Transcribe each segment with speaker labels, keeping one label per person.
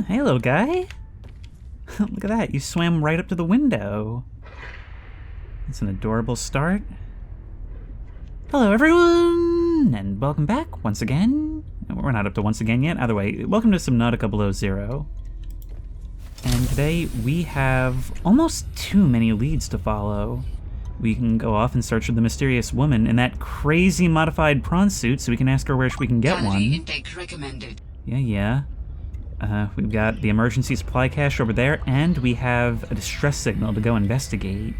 Speaker 1: Hey, little guy. Look at that, you swam right up to the window. It's an adorable start. Hello, everyone, and welcome back once again. We're not up to once again yet. Either way, welcome to Subnautica Below Zero. And today we have almost too many leads to follow. We can go off and search for the mysterious woman in that crazy modified prawn suit so we can ask her where we can get
Speaker 2: Calorie
Speaker 1: one.
Speaker 2: intake recommended.
Speaker 1: Yeah. We've got the emergency supply cache over there, and we have a distress signal to go investigate,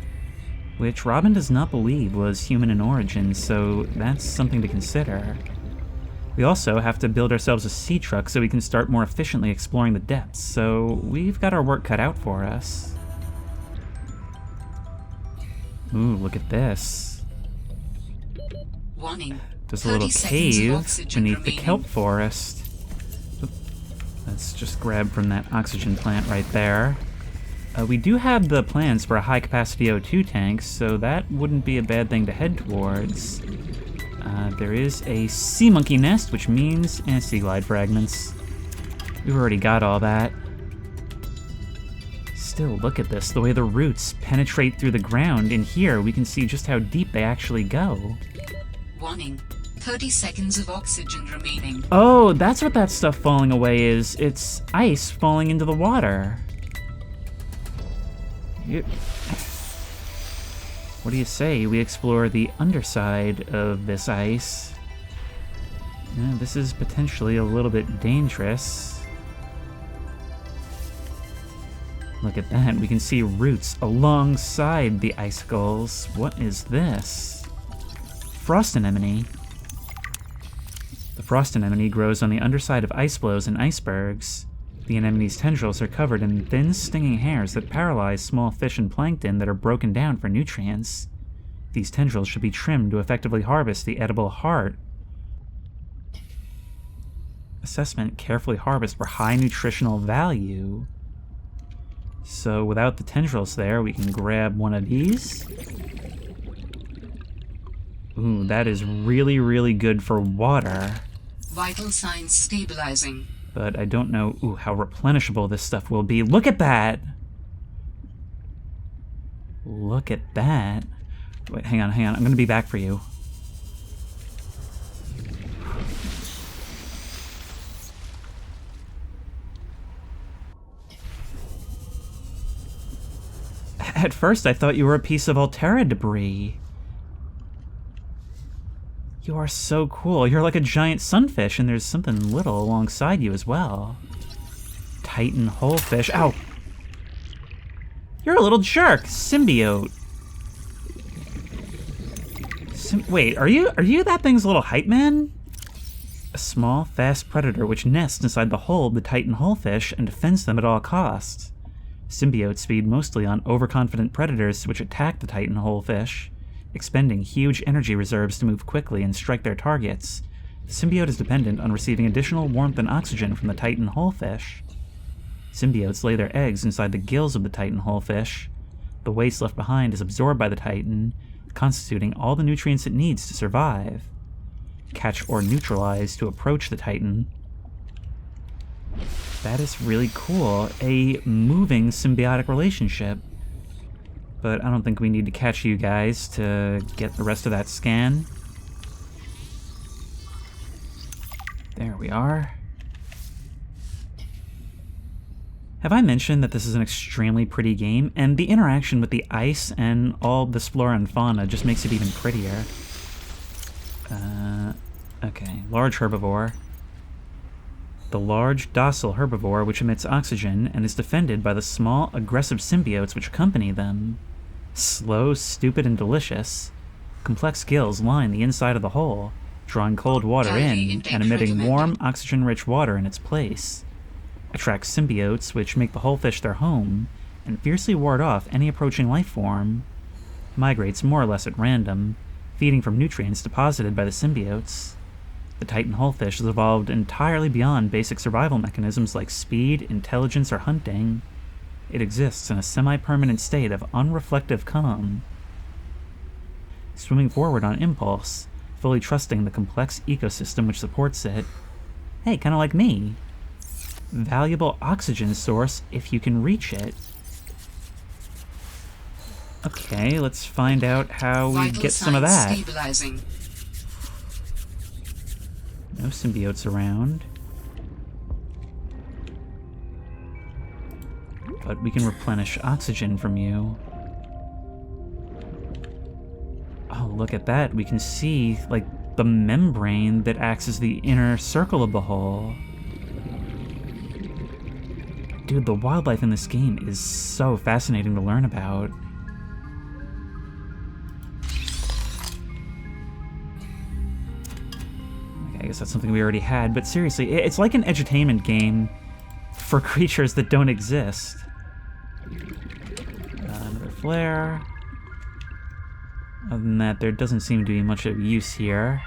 Speaker 1: which Robin does not believe was human in origin, so that's something to consider. We also have to build ourselves a seatruck so we can start more efficiently exploring the depths, so we've got our work cut out for us. Ooh, look at this.
Speaker 2: Warning.
Speaker 1: There's a little cave beneath the kelp forest. Let's just grab from that oxygen plant right there. We do have the plans for a high-capacity O2 tank, so that wouldn't be a bad thing to head towards. There is a sea monkey nest, which means sea glide fragments. We've already got all that. Still, look at this, the way the roots penetrate through the ground. In here, we can see just how deep they actually go.
Speaker 2: Warning. 30 seconds of oxygen remaining.
Speaker 1: Oh, that's what that stuff falling away is. It's ice falling into the water. What do you say we explore the underside of this ice? This is potentially a little bit dangerous. Look at that, we can see roots alongside the icicles. What is this? Frost anemone. The frost anemone grows on the underside of ice floes and icebergs. The anemone's tendrils are covered in thin, stinging hairs that paralyze small fish and plankton that are broken down for nutrients. These tendrils should be trimmed to effectively harvest the edible heart. Assessment: carefully harvest for high nutritional value. So without the tendrils there, we can grab one of these. Ooh, that is really, really good for water.
Speaker 2: Vital signs stabilizing.
Speaker 1: But I don't know, how replenishable this stuff will be. Look at that! Look at that. Wait, hang on. I'm gonna be back for you. At first, I thought you were a piece of Altera debris. You are so cool. You're like a giant sunfish, and there's something little alongside you as well. Titan holefish. Ow! You're a little jerk! Symbiote. Wait, are you that thing's little hype man? A small, fast predator which nests inside the hull of the Titan holefish and defends them at all costs. Symbiotes feed mostly on overconfident predators which attack the Titan holefish, expending huge energy reserves to move quickly and strike their targets. The symbiote is dependent on receiving additional warmth and oxygen from the Titan holefish. Symbiotes lay their eggs inside the gills of the Titan holefish. The waste left behind is absorbed by the Titan, constituting all the nutrients it needs to survive. Catch or neutralize to approach the Titan. That is really cool. A moving symbiotic relationship. But I don't think we need to catch you guys to get the rest of that scan. There we are. Have I mentioned that this is an extremely pretty game, and the interaction with the ice and all this flora and fauna just makes it even prettier? Okay, large herbivore. The large, docile herbivore which emits oxygen and is defended by the small, aggressive symbiotes which accompany them. Slow, stupid, and delicious. Complex gills line the inside of the hole, drawing cold water in and emitting warm, oxygen-rich water in its place. Attracts symbiotes which make the holefish their home, and fiercely ward off any approaching life form. Migrates more or less at random, feeding from nutrients deposited by the symbiotes. The Titan holefish has evolved entirely beyond basic survival mechanisms like speed, intelligence, or hunting. It exists in a semi-permanent state of unreflective calm, swimming forward on impulse, fully trusting the complex ecosystem which supports it. Hey, kinda like me. valuable oxygen source if you can reach it. Okay, let's find out how we
Speaker 2: Vital
Speaker 1: get some of that.
Speaker 2: stabilizing.
Speaker 1: No symbiotes around. But we can replenish oxygen from you. Oh, look at that. We can see, like, the membrane that acts as the inner circle of the hull. Dude, the wildlife in this game is so fascinating to learn about. Okay, I guess that's something we already had, but seriously, it's like an edutainment game for creatures that don't exist. Another flare. Other than that, there doesn't seem to be much of use here.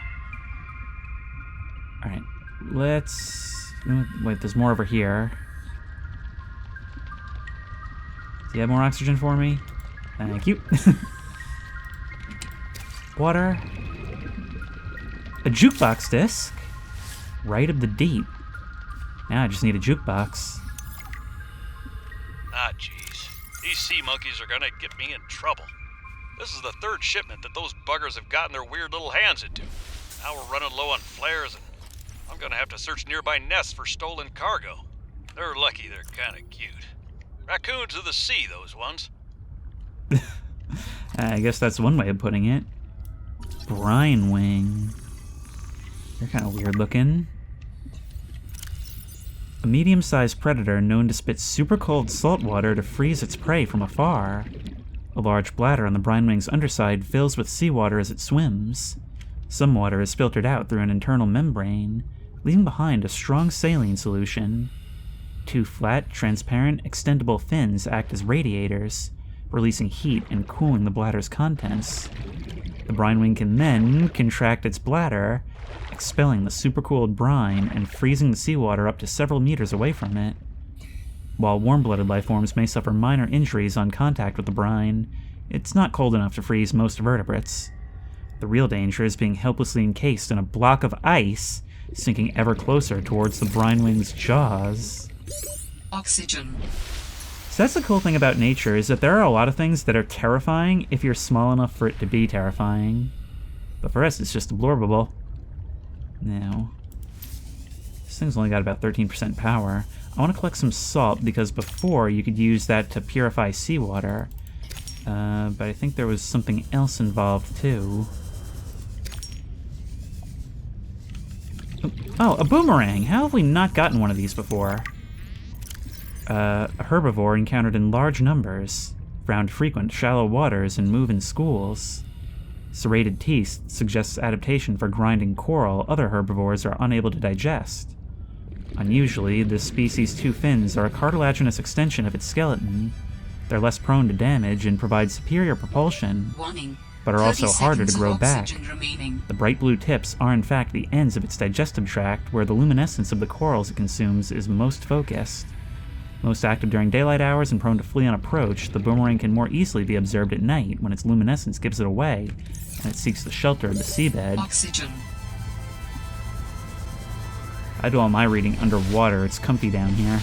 Speaker 1: Alright, let's... Wait, there's more over here. Do you have more oxygen for me? Thank you. Water. A jukebox disc. Right of the deep. Now I just need a jukebox.
Speaker 3: Ah, jeez. These sea monkeys are gonna get me in trouble. This is the third shipment that those buggers have gotten their weird little hands into. Now we're running low on flares, and I'm gonna have to search nearby nests for stolen cargo. They're lucky they're kinda cute. Raccoons of the sea, those ones.
Speaker 1: I guess that's one way of putting it. Brine wing. They're kind of weird looking. A medium-sized predator known to spit super cold salt water to freeze its prey from afar. A large bladder on the brine wing's underside fills with seawater as it swims. Some water is filtered out through an internal membrane, leaving behind a strong saline solution. Two flat, transparent, extendable fins act as radiators, releasing heat and cooling the bladder's contents. The brine wing can then contract its bladder, expelling the supercooled brine and freezing the seawater up to several meters away from it. While warm-blooded lifeforms may suffer minor injuries on contact with the brine, it's not cold enough to freeze most vertebrates. The real danger is being helplessly encased in a block of ice, sinking ever closer towards the brine wing's jaws.
Speaker 2: Oxygen.
Speaker 1: So that's the cool thing about nature, is that there are a lot of things that are terrifying if you're small enough for it to be terrifying. But for us, it's just absorbable. Now, this thing's only got about 13% power. I want to collect some salt, because before you could use that to purify seawater. But I think there was something else involved, too. Oh, a boomerang! How have we not gotten one of these before? A herbivore encountered in large numbers, found frequent shallow waters and move in schools. Serrated teeth suggests adaptation for grinding coral other herbivores are unable to digest. Unusually, this species' two fins are a cartilaginous extension of its skeleton. They're less prone to damage and provide superior propulsion,
Speaker 2: Warning.
Speaker 1: but are also
Speaker 2: 30
Speaker 1: harder to
Speaker 2: seconds of
Speaker 1: grow back.
Speaker 2: oxygen remaining.
Speaker 1: The bright blue tips are in fact the ends of its digestive tract, where the luminescence of the corals it consumes is most focused. Most active during daylight hours and prone to flee on approach, the boomerang can more easily be observed at night when its luminescence gives it away, and it seeks the shelter of the seabed.
Speaker 2: Oxygen.
Speaker 1: I do all my reading underwater, it's comfy down here.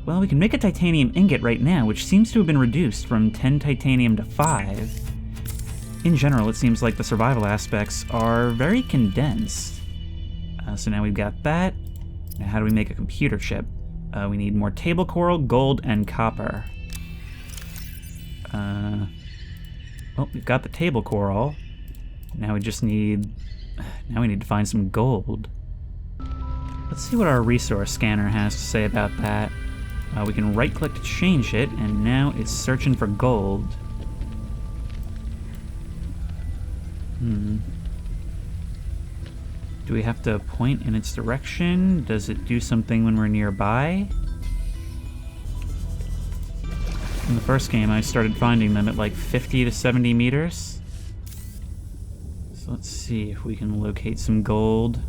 Speaker 1: Well, we can make a titanium ingot right now, which seems to have been reduced from 10 titanium to 5. In general, it seems like the survival aspects are very condensed. So now we've got that. Now how do we make a computer chip? We need more table coral, gold, and copper. Well, we've got the table coral. Now we just need... Now we need to find some gold. Let's see what our resource scanner has to say about that. We can right-click to change it, and now it's searching for gold. Do we have to point in its direction? Does it do something when we're nearby? In the first game, I started finding them at like 50 to 70 meters. So let's see if we can locate some gold.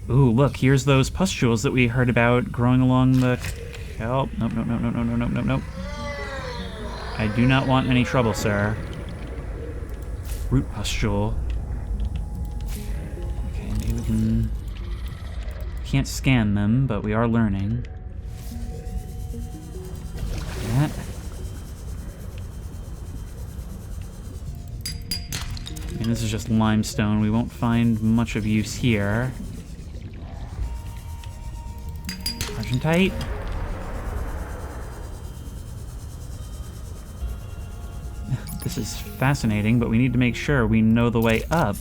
Speaker 1: Ooh, look, here's those pustules that we heard about growing along the kelp. Nope, nope, nope, nope, nope, nope, nope, nope. I do not want any trouble, sir. Root pustule. Okay, maybe we can Can't scan them, but we are learning. That. I mean, this is just limestone. We won't find much of use here. Argentite. This is fascinating, but we need to make sure we know the way up.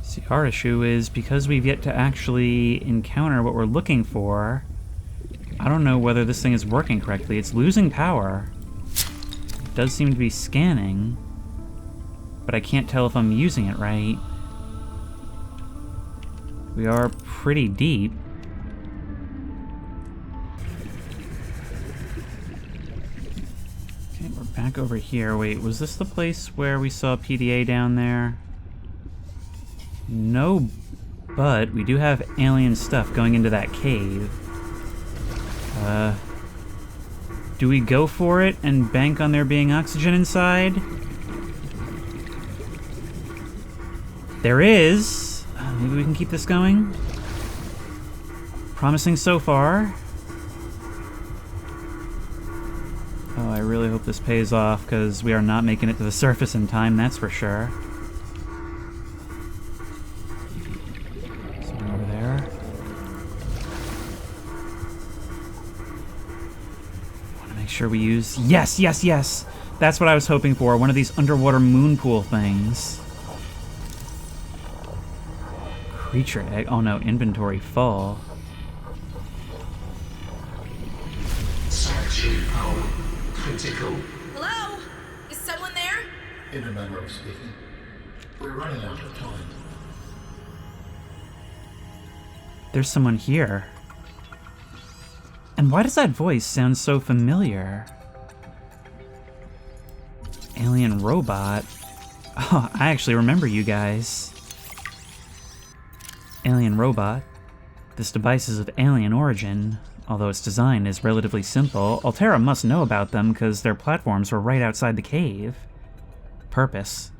Speaker 1: See, our issue is because we've yet to actually encounter what we're looking for, I don't know whether this thing is working correctly. It's losing power. It does seem to be scanning, but I can't tell if I'm using it right. We are pretty deep. Okay, we're back over here. Wait, was this the place where we saw PDA down there? No, but we do have alien stuff going into that cave. Do we go for it and bank on there being oxygen inside? There is. Maybe we can keep this going. Promising so far. Oh, I really hope this pays off, because we are not making it to the surface in time, that's for sure. Somewhere over there. Want to make sure we use... Yes, yes, yes! That's what I was hoping for, one of these underwater moon pool things. Creature egg. Oh no, inventory full.
Speaker 4: Power critical.
Speaker 5: Hello? Is someone there?
Speaker 4: In a manner of speaking, we're running out of time.
Speaker 1: There's someone here. And why does that voice sound so familiar? Alien robot. Oh, I actually remember you guys. Alien robot. This device is of alien origin. Although its design is relatively simple, Altera must know about them because their platforms were right outside the cave. Purpose.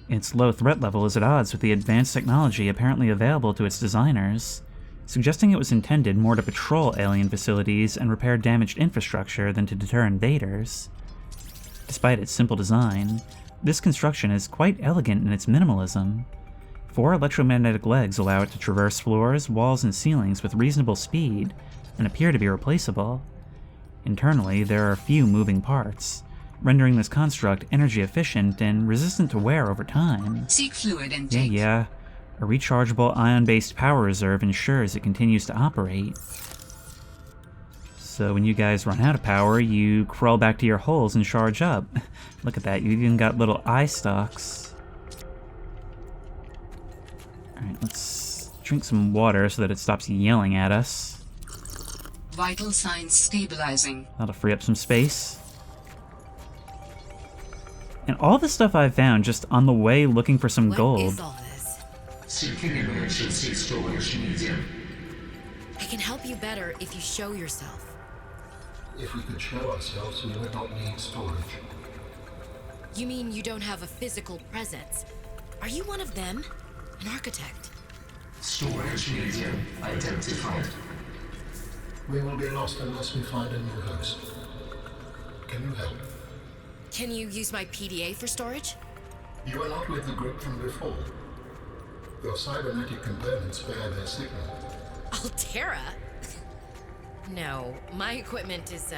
Speaker 1: Its low threat level is at odds with the advanced technology apparently available to its designers, suggesting it was intended more to patrol alien facilities and repair damaged infrastructure than to deter invaders. Despite its simple design, this construction is quite elegant in its minimalism. 4 electromagnetic legs allow it to traverse floors, walls, and ceilings with reasonable speed, and appear to be replaceable. Internally, there are few moving parts, rendering this construct energy efficient and resistant to wear over time.
Speaker 2: Seek fluid intake.
Speaker 1: Yeah. A rechargeable ion-based power reserve ensures it continues to operate. So when you guys run out of power, you crawl back to your holes and charge up. Look at that, you even got little eye stalks. Alright, let's drink some water so that it stops yelling at us.
Speaker 2: Vital signs stabilizing.
Speaker 1: That'll free up some space. And all the stuff I've found just on the way looking for some gold.
Speaker 5: What is all this?
Speaker 4: Seeking emergency storage medium.
Speaker 5: I can help you better if you show yourself.
Speaker 4: If we could show ourselves, we would not need storage.
Speaker 5: You mean you don't have a physical presence? Are you one of them? An architect?
Speaker 4: Storage medium identified. We will be lost unless we find a new host. Can you help?
Speaker 5: Can you use my PDA for storage?
Speaker 4: You are not with the group from before. Your cybernetic components bear their signal.
Speaker 5: Altera? No, my equipment is,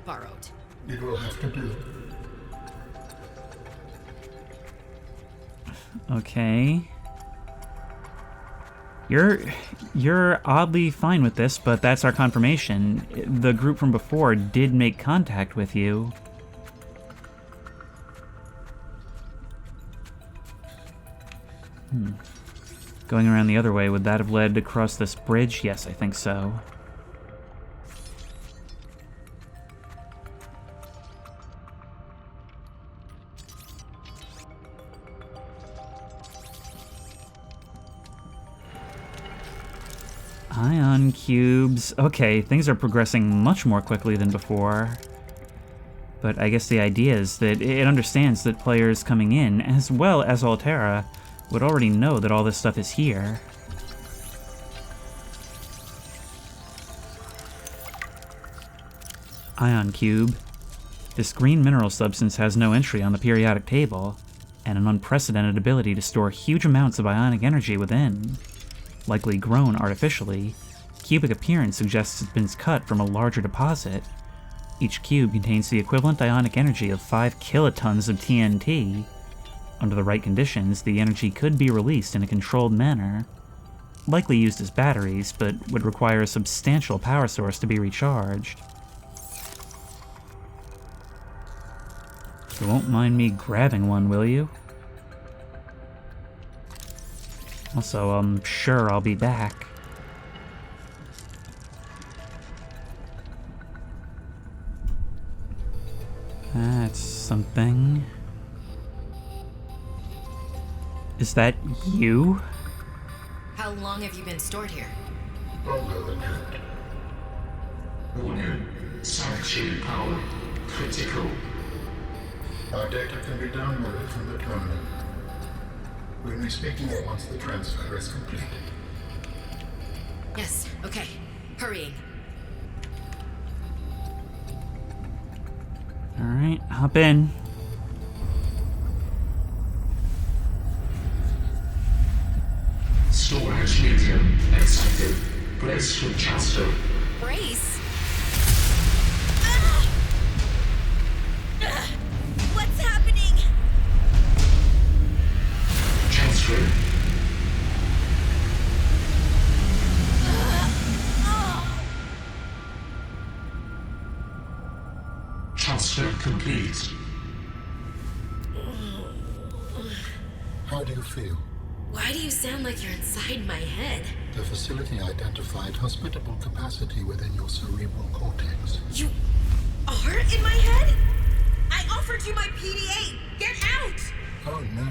Speaker 5: borrowed.
Speaker 4: It will have to do.
Speaker 1: Okay. You're oddly fine with this, but that's our confirmation. The group from before did make contact with you. Going around the other way, would that have led across this bridge? Yes, I think so. Ion cubes. Okay, things are progressing much more quickly than before. But I guess the idea is that it understands that players coming in, as well as Altera, would already know that all this stuff is here. Ion cube. This green mineral substance has no entry on the periodic table, and an unprecedented ability to store huge amounts of ionic energy within. Likely grown artificially, cubic appearance suggests it's been cut from a larger deposit. Each cube contains the equivalent ionic energy of 5 kilotons of TNT. Under the right conditions, the energy could be released in a controlled manner. Likely used as batteries, but would require a substantial power source to be recharged. You won't mind me grabbing one, will you? Also, I'm sure I'll be back. That's something. Is that you?
Speaker 5: How long have you been stored here?
Speaker 4: Longer than that. Warning. Sanctuary power critical. Our data can be downloaded from the terminal. We'll be speaking once the transfer is complete.
Speaker 5: Yes, okay. Hurrying.
Speaker 1: Alright, hop in.
Speaker 4: Storage medium accepted. Brace for transfer.
Speaker 5: Brace? What's happening?
Speaker 4: Transfer. Transfer complete. How do you feel?
Speaker 5: Why do you sound like you're inside my head?
Speaker 4: The facility identified hospitable capacity within your cerebral cortex.
Speaker 5: You are in my head? I offered you my PDA! Get out!
Speaker 4: Oh no.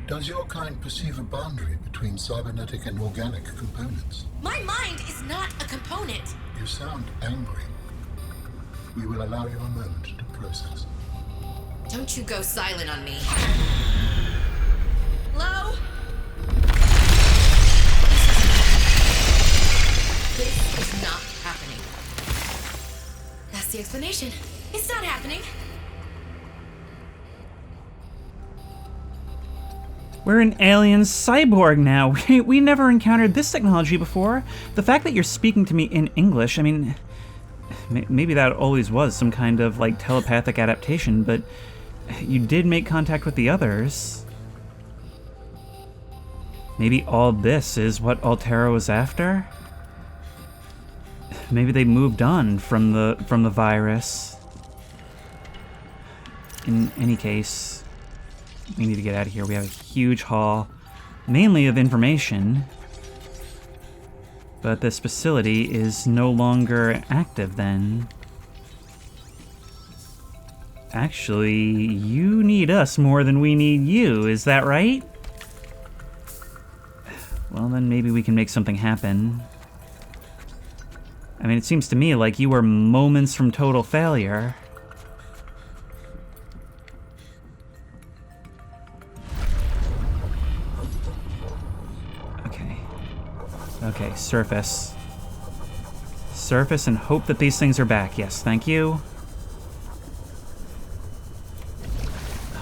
Speaker 4: Does your kind perceive a boundary between cybernetic and organic components?
Speaker 5: My mind is not a component.
Speaker 4: You sound angry. We will allow you a moment to process.
Speaker 5: Don't you go silent on me. Hello? This is not happening. That's the explanation. It's not happening.
Speaker 1: We're an alien cyborg now. We never encountered this technology before. The fact that you're speaking to me in English, I mean, maybe that always was some kind of, like, telepathic adaptation, but you did make contact with the others. Maybe all this is what Altera was after? Maybe they moved on from the virus. In any case, we need to get out of here. We have a huge haul, mainly of information. But this facility is no longer active then. Actually, you need us more than we need you, is that right? Well, then maybe we can make something happen. I mean, it seems to me like you were moments from total failure. Okay, surface. Surface and hope that these things are back. Yes, thank you.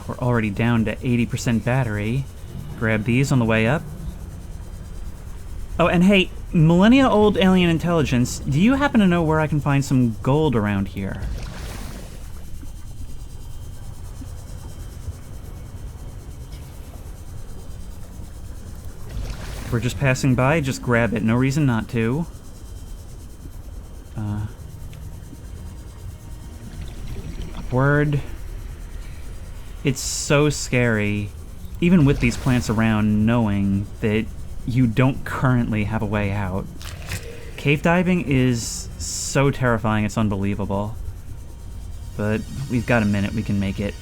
Speaker 1: We're already down to 80% battery. Grab these on the way up. Oh, and hey, millennia-old alien intelligence, do you happen to know where I can find some gold around here? If we're just passing by, just grab it. No reason not to. Upward. It's so scary, even with these plants around, knowing that you don't currently have a way out. Cave diving is so terrifying, it's unbelievable. But we've got a minute, we can make it.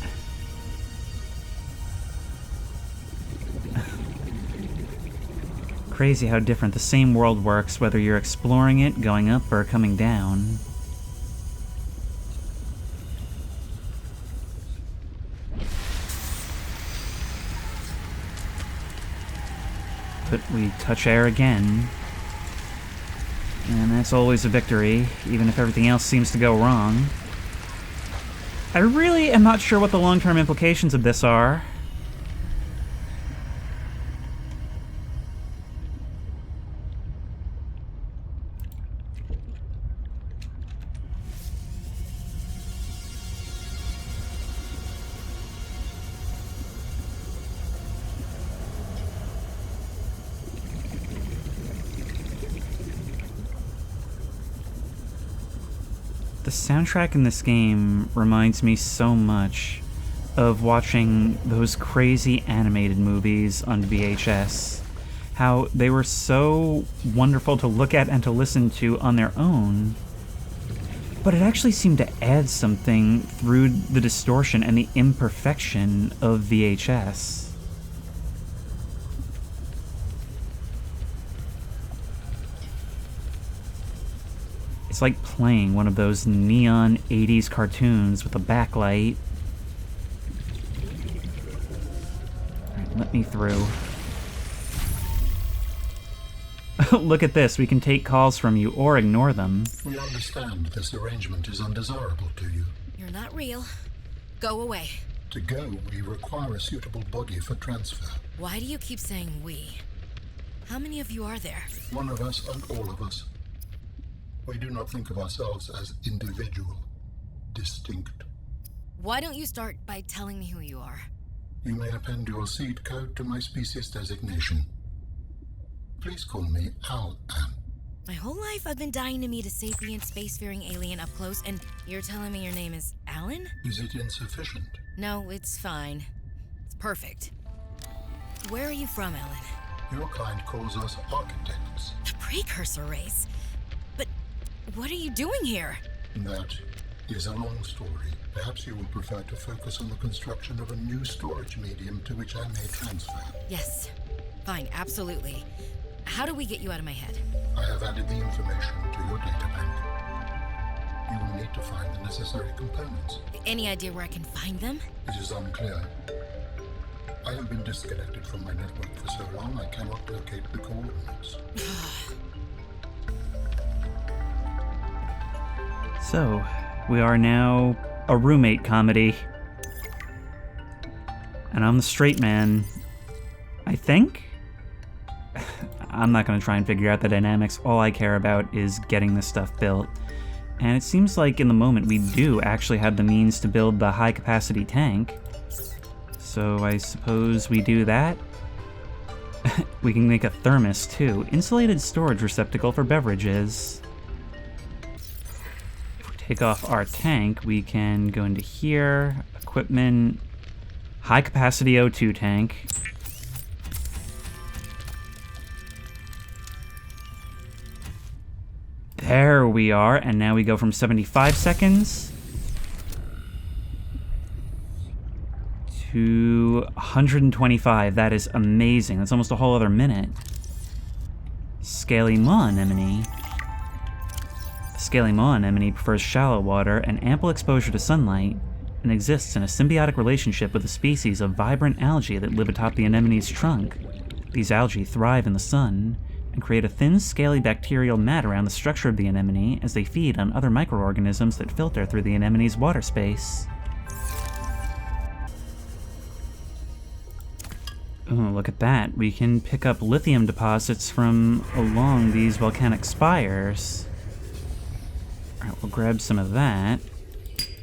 Speaker 1: Crazy how different the same world works, whether you're exploring it, going up, or coming down. But we touch air again. And that's always a victory, even if everything else seems to go wrong. I really am not sure what the long-term implications of this are. The soundtrack in this game reminds me so much of watching those crazy animated movies on VHS. How they were so wonderful to look at and to listen to on their own, but it actually seemed to add something through the distortion and the imperfection of VHS. It's like playing one of those neon 80s cartoons with a backlight. Alright, let me through. Look at this, we can take calls from you or ignore them.
Speaker 4: We understand this arrangement is undesirable to you.
Speaker 5: You're not real. Go away.
Speaker 4: To go, we require a suitable body for transfer.
Speaker 5: Why do you keep saying we? How many of you are there?
Speaker 4: One of us and all of us. We do not think of ourselves as individual, distinct.
Speaker 5: Why don't you start by telling me who you are?
Speaker 4: You may append your seed code to my species designation. Please call me Al-An.
Speaker 5: My whole life I've been dying to meet a sapient, spacefaring alien up close, and you're telling me your name is Alan?
Speaker 4: Is it insufficient?
Speaker 5: No, it's fine. It's perfect. Where are you from, Alan?
Speaker 4: Your kind calls us architects.
Speaker 5: The precursor race? But what are you doing here?
Speaker 4: That is a long story. Perhaps you would prefer to focus on the construction of a new storage medium to which I may transfer.
Speaker 5: Yes. Fine, absolutely. How do we get you out of my head?
Speaker 4: I have added the information to your data bank. You will need to find the necessary components.
Speaker 5: Any idea where I can find them?
Speaker 4: It is unclear. I have been disconnected from my network for so long I cannot locate the coordinates.
Speaker 1: So, we are now a roommate comedy. And I'm the straight man. I think? I'm not going to try and figure out the dynamics. All I care about is getting this stuff built. And it seems like in the moment we do actually have the means to build the high-capacity tank. So I suppose we do that. We can make a thermos, too. Insulated storage receptacle for beverages. If we take off our tank, we can go into here. Equipment. High-capacity O2 tank. There we are, and now we go from 75 seconds to 125. That is amazing. That's almost a whole other minute. Scaly maw anemone. The scaly maw anemone prefers shallow water and ample exposure to sunlight, and exists in a symbiotic relationship with a species of vibrant algae that live atop the anemone's trunk. These algae thrive in the sun, and create a thin, scaly bacterial mat around the structure of the anemone as they feed on other microorganisms that filter through the anemone's water space. Oh, look at that. We can pick up lithium deposits from along these volcanic spires. Alright, we'll grab some of that.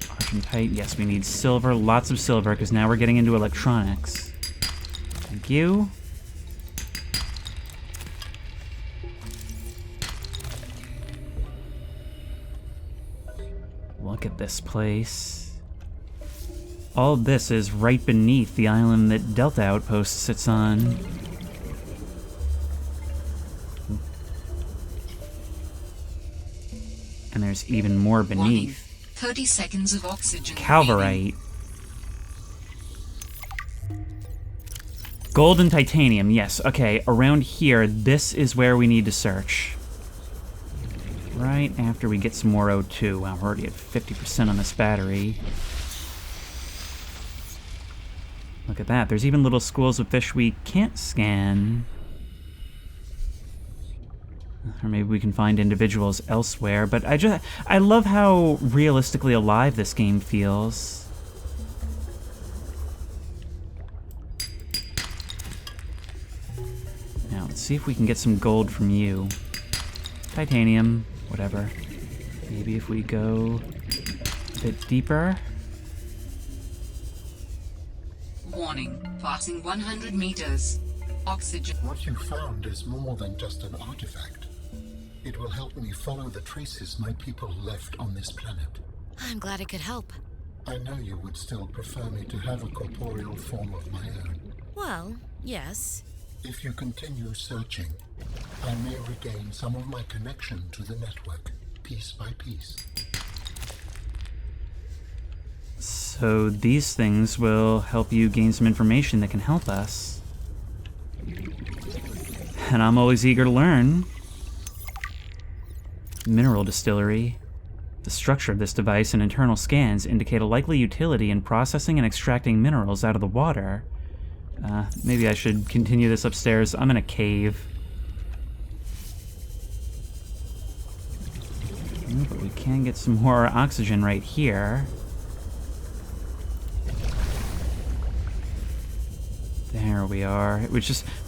Speaker 1: Argentite, yes, we need silver, lots of silver, because now we're getting into electronics. Thank you. Look at this place. All of this is right beneath the island that Delta Outpost sits on. And there's even more
Speaker 2: Warning.
Speaker 1: beneath.
Speaker 2: 30 seconds of oxygen.
Speaker 1: Calvarite. Gold and titanium, yes. Okay, around here, this is where we need to search. Right after we get some more O2. Wow, we're already at 50% on this battery. Look at that. There's even little schools of fish we can't scan. Or maybe we can find individuals elsewhere, but I love how realistically alive this game feels. Now, let's see if we can get some gold from you. Titanium, whatever. Maybe if we go a bit deeper.
Speaker 2: Warning, passing 100 meters. Oxygen.
Speaker 4: What you found is more than just an artifact. It will help me follow the traces my people left on this planet.
Speaker 5: I'm glad it could help.
Speaker 4: I know you would still prefer me to have a corporeal form of my own.
Speaker 5: Well, yes.
Speaker 4: If you continue searching, I may regain some of my connection to the network, piece by piece.
Speaker 1: So these things will help you gain some information that can help us. And I'm always eager to learn. Mineral distillery. The structure of this device and internal scans indicate a likely utility in processing and extracting minerals out of the water. Maybe I should continue this upstairs. I'm in a cave. But we can get some more oxygen right here. There we are.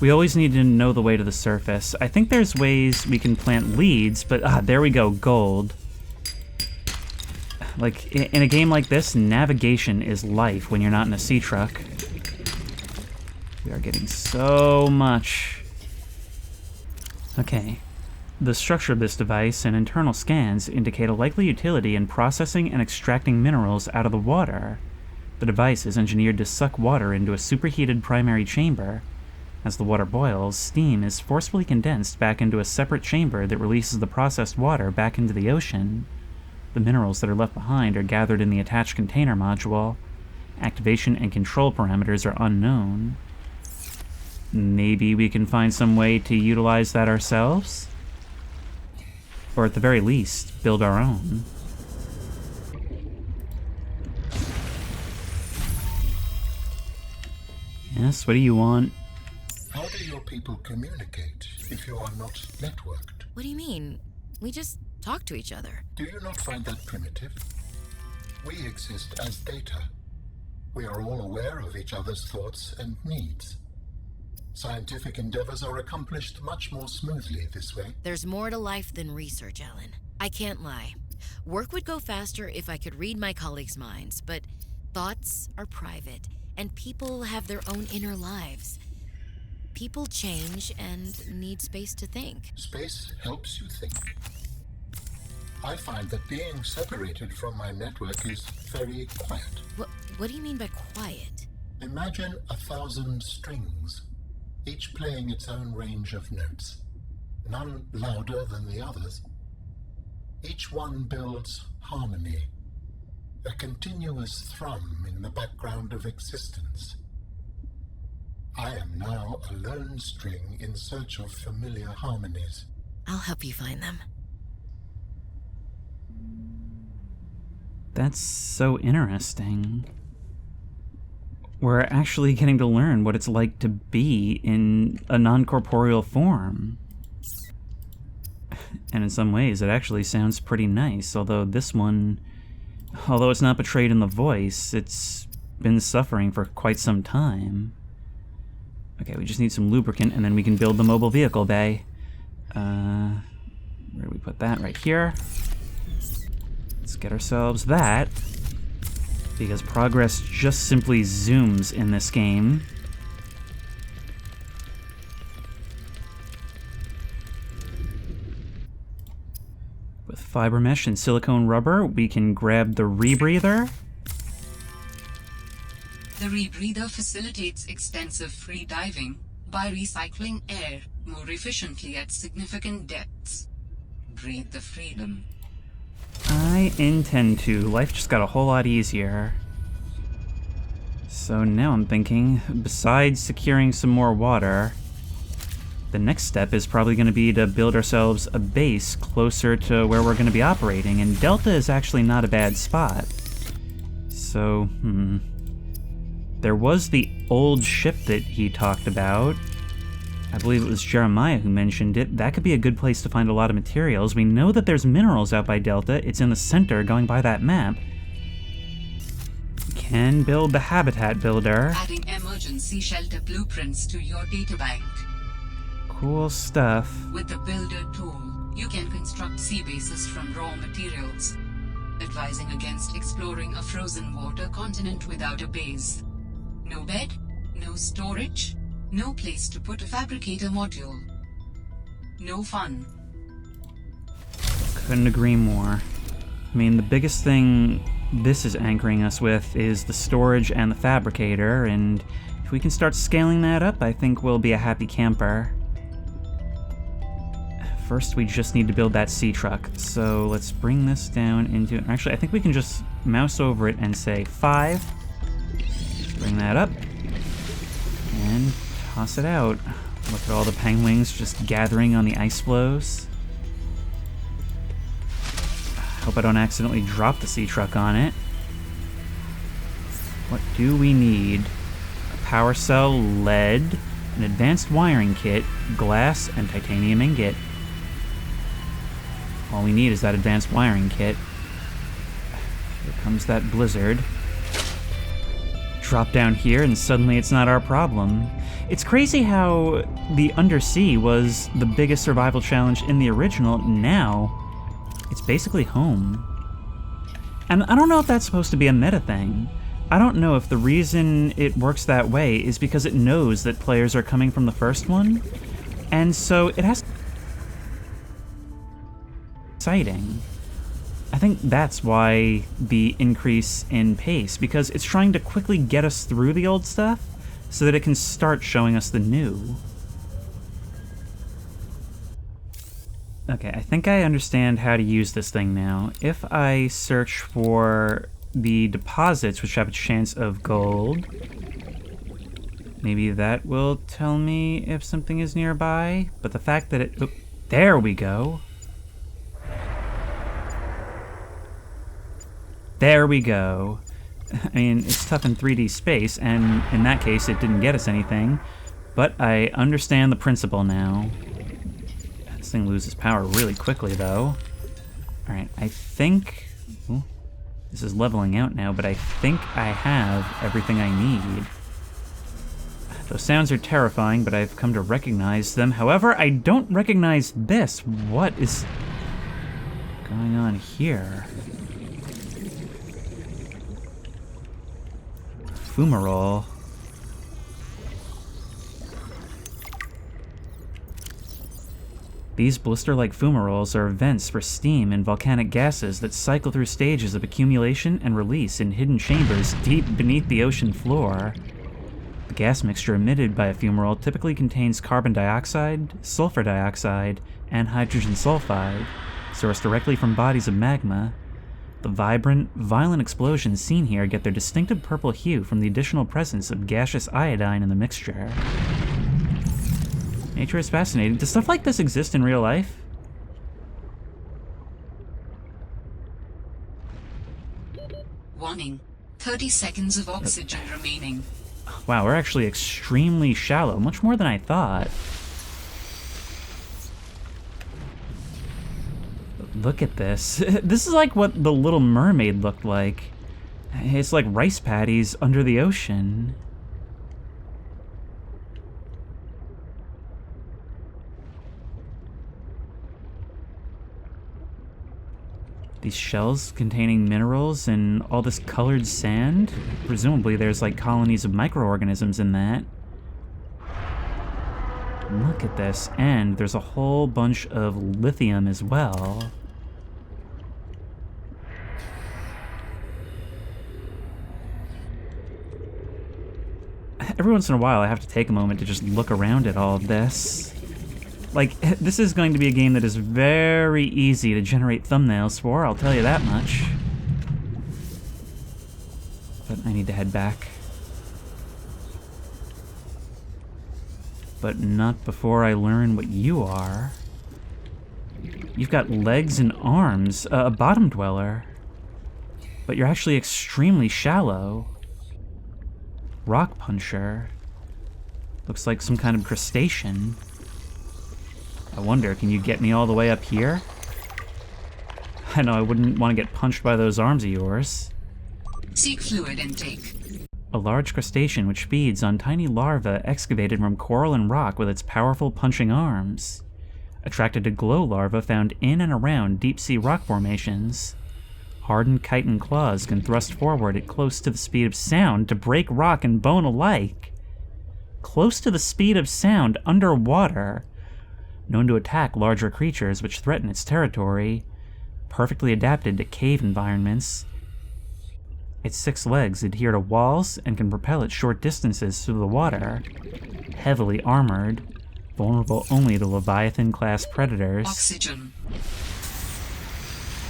Speaker 1: We always need to know the way to the surface. I think there's ways we can plant leads, but there we go, gold. Like, in a game like this, navigation is life when you're not in a seatruck. We are getting so much. Okay. The structure of this device and internal scans indicate a likely utility in processing and extracting minerals out of the water. The device is engineered to suck water into a superheated primary chamber. As the water boils, steam is forcefully condensed back into a separate chamber that releases the processed water back into the ocean. The minerals that are left behind are gathered in the attached container module. Activation and control parameters are unknown. Maybe we can find some way to utilize that ourselves? Or at the very least, build our own. Yes, what do you want?
Speaker 4: How do your people communicate if you are not networked?
Speaker 5: What do you mean? We just talk to each other.
Speaker 4: Do you not find that primitive? We exist as data. We are all aware of each other's thoughts and needs. Scientific endeavors are accomplished much more smoothly this way.
Speaker 5: There's more to life than research, Alan. I can't lie. Work would go faster if I could read my colleagues' minds, but thoughts are private, and people have their own inner lives. People change and need space to think.
Speaker 4: Space helps you think. I find that being separated from my network is very quiet.
Speaker 5: What do you mean by quiet?
Speaker 4: Imagine 1,000 strings, each playing its own range of notes, none louder than the others. Each one builds harmony, a continuous thrum in the background of existence. I am now a lone string in search of familiar harmonies.
Speaker 5: I'll help you find them.
Speaker 1: That's so interesting. We're actually getting to learn what it's like to be in a non-corporeal form. And in some ways, it actually sounds pretty nice, although it's not betrayed in the voice, it's been suffering for quite some time. Okay, we just need some lubricant, and then we can build the mobile vehicle bay. Where do we put that? Right here. Let's get ourselves that, because progress just simply zooms in this game. With fiber mesh and silicone rubber, we can grab the rebreather.
Speaker 2: The rebreather facilitates extensive free diving by recycling air more efficiently at significant depths. Breathe the freedom.
Speaker 1: I intend to. Life just got a whole lot easier. So now I'm thinking, besides securing some more water, the next step is probably going to be to build ourselves a base closer to where we're going to be operating, and Delta is actually not a bad spot. So, there was the old ship that he talked about. I believe it was Jeremiah who mentioned it. That could be a good place to find a lot of materials. We know that there's minerals out by Delta. It's in the center, going by that map. Can build the habitat builder.
Speaker 2: Adding emergency shelter blueprints to your databank.
Speaker 1: Cool stuff.
Speaker 2: With the builder tool, you can construct sea bases from raw materials, advising against exploring a frozen water continent without a base. No bed, no storage, no place to put a fabricator module. No fun.
Speaker 1: Couldn't agree more. I mean, the biggest thing this is anchoring us with is the storage and the fabricator, and if we can start scaling that up, I think we'll be a happy camper. First, we just need to build that sea truck. So let's bring this down into... Actually, I think we can just mouse over it and say 5. Bring that up. And toss it out. Look at all the penguins just gathering on the ice floes. Hope I don't accidentally drop the sea truck on it. What do we need? A power cell, lead, an advanced wiring kit, glass, and titanium ingot. All we need is that advanced wiring kit. Here comes that blizzard. Drop down here and suddenly it's not our problem. It's crazy how the undersea was the biggest survival challenge in the original. Now, it's basically home. And I don't know if that's supposed to be a meta thing. I don't know if the reason it works that way is because it knows that players are coming from the first one, and so it has exciting. I think that's why the increase in pace, because it's trying to quickly get us through the old stuff so that it can start showing us the new. Okay, I think I understand how to use this thing now. If I search for the deposits, which have a chance of gold, maybe that will tell me if something is nearby. But the fact that it... Oh, there we go. There we go. I mean, it's tough in 3D space, and in that case it didn't get us anything. But I understand the principle now. This thing loses power really quickly, though. Alright, I think... Ooh, this is leveling out now, but I think I have everything I need. Those sounds are terrifying, but I've come to recognize them. However, I don't recognize this. What is going on here? Fumarole. These blister-like fumaroles are vents for steam and volcanic gases that cycle through stages of accumulation and release in hidden chambers deep beneath the ocean floor. The gas mixture emitted by a fumarole typically contains carbon dioxide, sulfur dioxide, and hydrogen sulfide, sourced directly from bodies of magma. The vibrant, violent explosions seen here get their distinctive purple hue from the additional presence of gaseous iodine in the mixture. Nature is fascinating. Does stuff like this exist in real life?
Speaker 2: Warning. 30 seconds of oxygen remaining.
Speaker 1: Wow, we're actually extremely shallow, much more than I thought. Look at this. This is like what The Little Mermaid looked like. It's like rice paddies under the ocean. These shells containing minerals and all this colored sand. Presumably there's like colonies of microorganisms in that. Look at this, and there's a whole bunch of lithium as well. Every once in a while I have to take a moment to just look around at all of this. Like, this is going to be a game that is very easy to generate thumbnails for, I'll tell you that much. But I need to head back. But not before I learn what you are. You've got legs and arms, a bottom dweller. But you're actually extremely shallow. Rock puncher. Looks like some kind of crustacean. I wonder, can you get me all the way up here? I know I wouldn't want to get punched by those arms of yours.
Speaker 2: Seek fluid intake.
Speaker 1: A large crustacean which feeds on tiny larvae excavated from coral and rock with its powerful punching arms. Attracted to glow larvae found in and around deep-sea rock formations. Hardened chitin claws can thrust forward at close to the speed of sound to break rock and bone alike. Close to the speed of sound underwater. Known to attack larger creatures which threaten its territory. Perfectly adapted to cave environments. Its 6 legs adhere to walls and can propel it short distances through the water. Heavily armored, vulnerable only to Leviathan-class predators.
Speaker 2: Oxygen.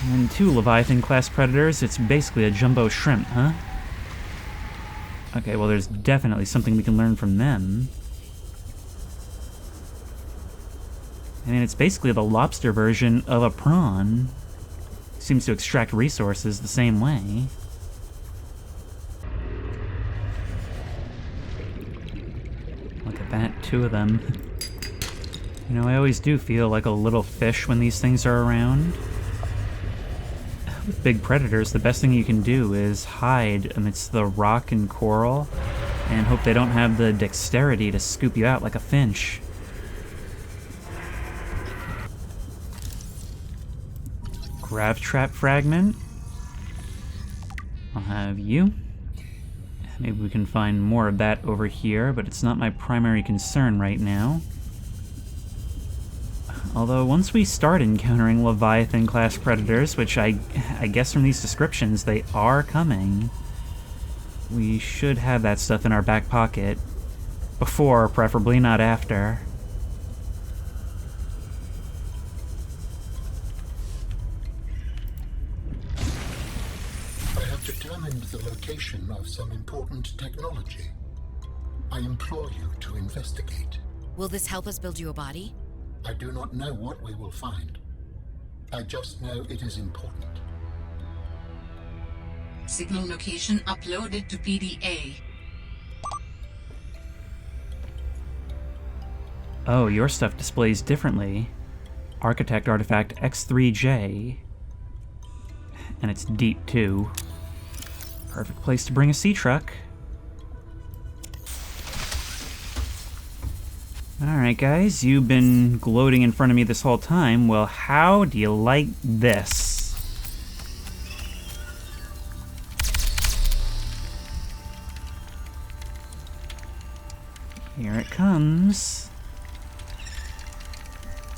Speaker 1: And 2 Leviathan-class predators, it's basically a jumbo shrimp, huh? Okay, well there's definitely something we can learn from them. I mean, it's basically the lobster version of a prawn. Seems to extract resources the same way. Look at that, 2 of them. You know, I always do feel like a little fish when these things are around. With big predators, the best thing you can do is hide amidst the rock and coral and hope they don't have the dexterity to scoop you out like a finch. Grav trap fragment. I'll have you. Maybe we can find more of that over here, but it's not my primary concern right now. Although once we start encountering Leviathan-class predators, which I guess from these descriptions they are coming, we should have that stuff in our back pocket. Before, preferably, not after.
Speaker 4: I have determined the location of some important technology. I implore you to investigate.
Speaker 5: Will this help us build you a body?
Speaker 4: I do not know what we will find. I just know it is important.
Speaker 2: Signal location uploaded to PDA.
Speaker 1: Oh, your stuff displays differently. Architect artifact X3J. And it's deep, too. Perfect place to bring a seatruck. Alright guys, you've been gloating in front of me this whole time. Well, how do you like this? Here it comes.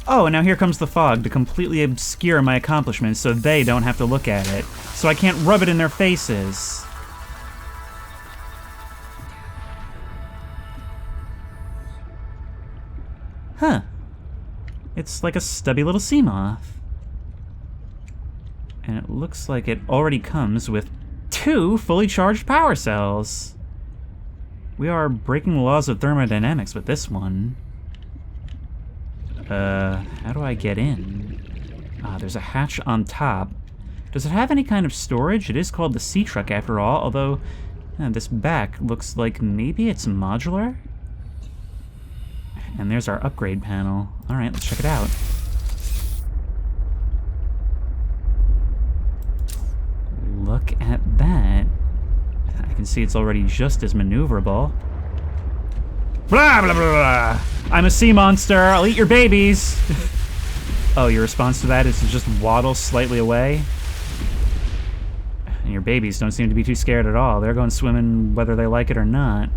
Speaker 1: Oh, and now here comes the fog to completely obscure my accomplishments so they don't have to look at it. So I can't rub it in their faces. Huh. It's like a stubby little sea moth. And it looks like it already comes with 2 fully charged power cells. We are breaking the laws of thermodynamics with this one. How do I get in? There's a hatch on top. Does it have any kind of storage? It is called the seatruck after all, although this back looks like maybe it's modular? And there's our upgrade panel. Alright, let's check it out. Look at that. I can see it's already just as maneuverable. Blah, blah, blah, blah. I'm a sea monster. I'll eat your babies. Oh, your response to that is to just waddle slightly away? And your babies don't seem to be too scared at all. They're going swimming whether they like it or not.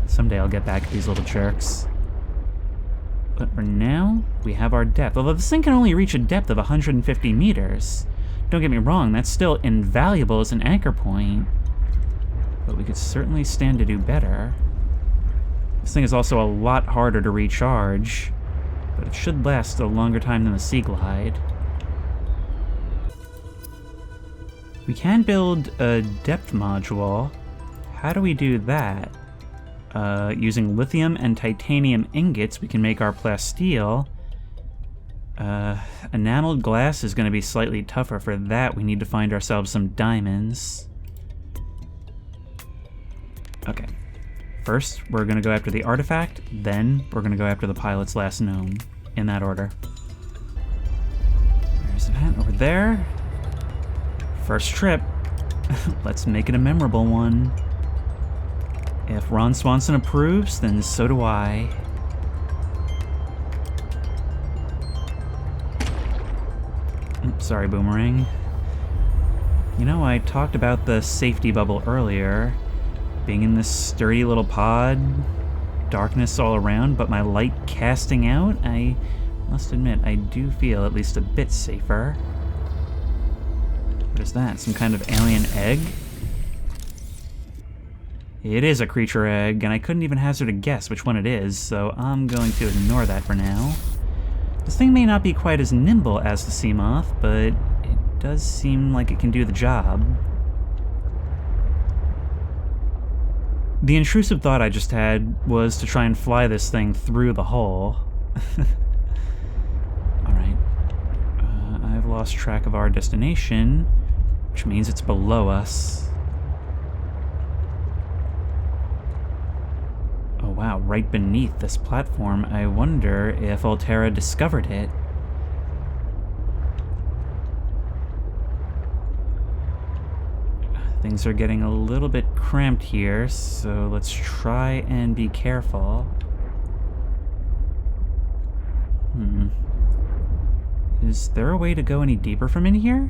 Speaker 1: Someday I'll get back at these little jerks. But for now, we have our depth. Although this thing can only reach a depth of 150 meters. Don't get me wrong, that's still invaluable as an anchor point. But we could certainly stand to do better. This thing is also a lot harder to recharge, but it should last a longer time than the Sea Glide. We can build a depth module. How do we do that? Using lithium and titanium ingots, we can make our plasteel. Enameled glass is going to be slightly tougher. For that, we need to find ourselves some diamonds. Okay. First, we're going to go after the artifact, then we're going to go after the pilot's last known, in that order. There's that over there. First trip. Let's make it a memorable one. If Ron Swanson approves, then so do I. Sorry, Boomerang. You know, I talked about the safety bubble earlier. Being in this sturdy little pod, darkness all around, but my light casting out, I must admit, I do feel at least a bit safer. What is that? Some kind of alien egg? It is a creature egg, and I couldn't even hazard a guess which one it is, so I'm going to ignore that for now. This thing may not be quite as nimble as the sea moth, but it does seem like it can do the job. The intrusive thought I just had was to try and fly this thing through the hole. Alright. I've lost track of our destination, which means it's below us. Oh wow, right beneath this platform. I wonder if Altera discovered it. Things are getting a little bit cramped here, so let's try and be careful. Is there a way to go any deeper from in here?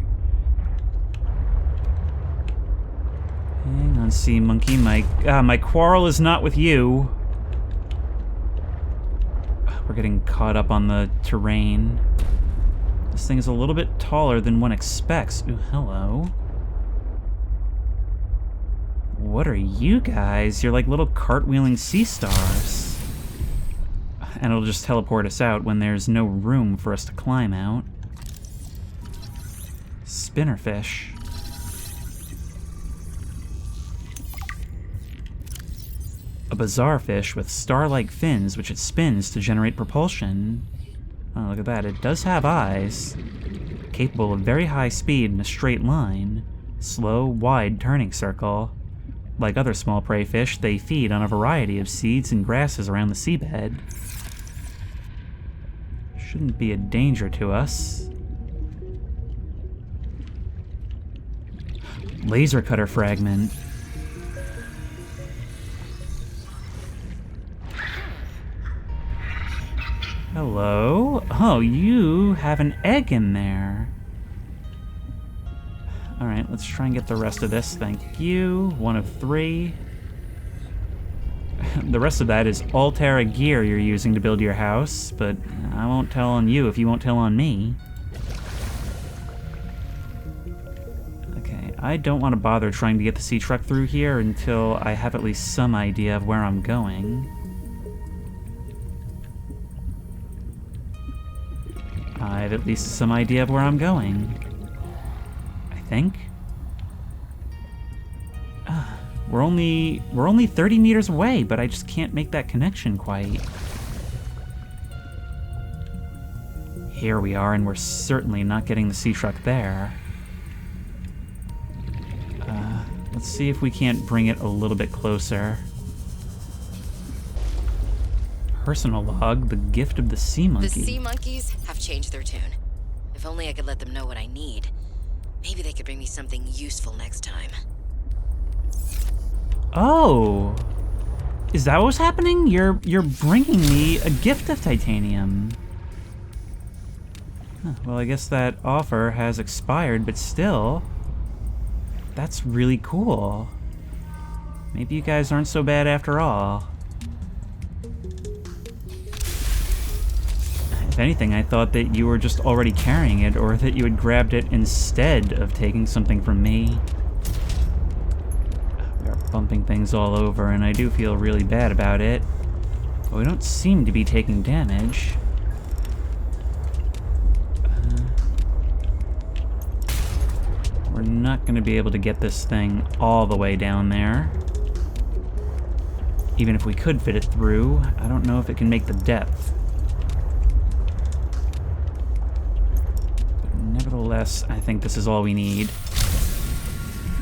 Speaker 1: Hang on, sea monkey. My quarrel is not with you. We're getting caught up on the terrain. This thing is a little bit taller than one expects. Ooh, hello. What are you guys? You're like little cartwheeling sea stars. And it'll just teleport us out when there's no room for us to climb out. Spinnerfish. A bizarre fish with star-like fins which it spins to generate propulsion. Oh, look at that. It does have eyes. Capable of very high speed in a straight line. Slow, wide turning circle. Like other small prey fish, they feed on a variety of seeds and grasses around the seabed. Shouldn't be a danger to us. Laser cutter fragment. Hello? Oh, you have an egg in there. Alright, let's try and get the rest of this. Thank you. 1 of 3. The rest of that is Altera gear you're using to build your house, but I won't tell on you if you won't tell on me. Okay, I don't want to bother trying to get the sea truck through here until I have at least some idea of where I'm going. I have at least some idea of where I'm going. I think. We're only 30 meters away, but I just can't make that connection quite. Here we are, and we're certainly not getting the sea truck there. Let's see if we can't bring it a little bit closer. Personal log, the gift of the sea monkey.
Speaker 5: The sea monkeys have changed their tune. If only I could let them know what I need. Maybe they could bring me something useful next time.
Speaker 1: Oh! Is that what's happening? You're bringing me a gift of titanium. Huh, well, I guess that offer has expired, but still... That's really cool. Maybe you guys aren't so bad after all. If anything, I thought that you were just already carrying it, or that you had grabbed it instead of taking something from me. We are bumping things all over, and I do feel really bad about it. But we don't seem to be taking damage. We're not going to be able to get this thing all the way down there. Even if we could fit it through, I don't know if it can make the depth. Nevertheless, I think this is all we need.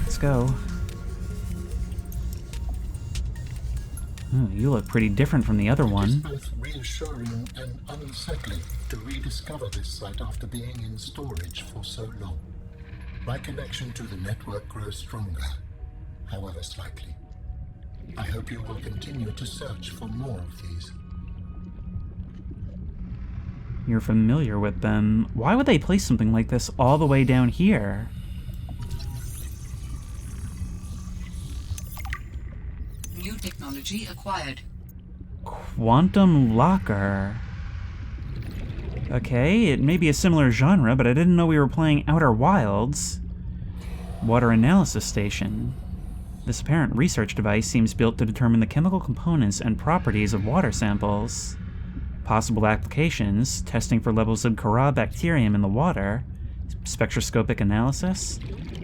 Speaker 1: Let's go. Ooh, you look pretty different from the other
Speaker 4: It is
Speaker 1: one.
Speaker 4: both reassuring and unsettling to rediscover this site after being in storage for so long. My connection to the network grows stronger, however slightly. I hope you will continue to search for more of these.
Speaker 1: You're familiar with them. Why would they place something like this all the way down here?
Speaker 2: New technology acquired.
Speaker 1: Quantum Locker. Okay, it may be a similar genre, but I didn't know we were playing Outer Wilds. Water Analysis Station. This apparent research device seems built to determine the chemical components and properties of water samples. Possible applications: testing for levels of Corabacterium in the water, spectroscopic analysis,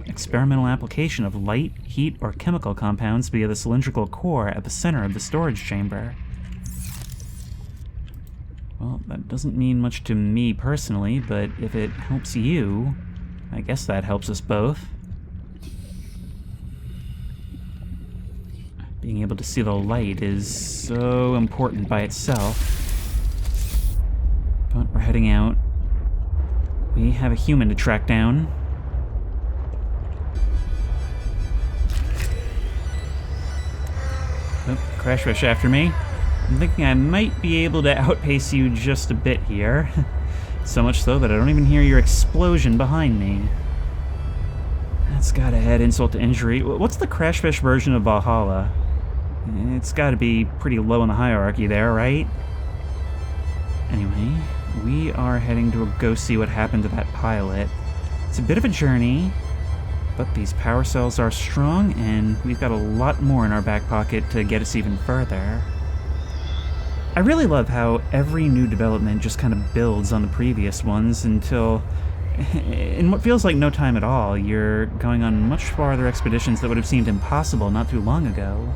Speaker 1: experimental application of light, heat, or chemical compounds via the cylindrical core at the center of the storage chamber. Well, that doesn't mean much to me personally, but if it helps you, I guess that helps us both. Being able to see the light is so important by itself. But we're heading out. We have a human to track down. Oh, Crashfish after me. I'm thinking I might be able to outpace you just a bit here. So much so that I don't even hear your explosion behind me. That's gotta add insult to injury. What's the Crashfish version of Valhalla? It's gotta be pretty low in the hierarchy there, right? Anyway, we are heading to go see what happened to that pilot. It's a bit of a journey, but these power cells are strong, and we've got a lot more in our back pocket to get us even further. I really love how every new development just kind of builds on the previous ones until, in what feels like no time at all, you're going on much farther expeditions that would have seemed impossible not too long ago.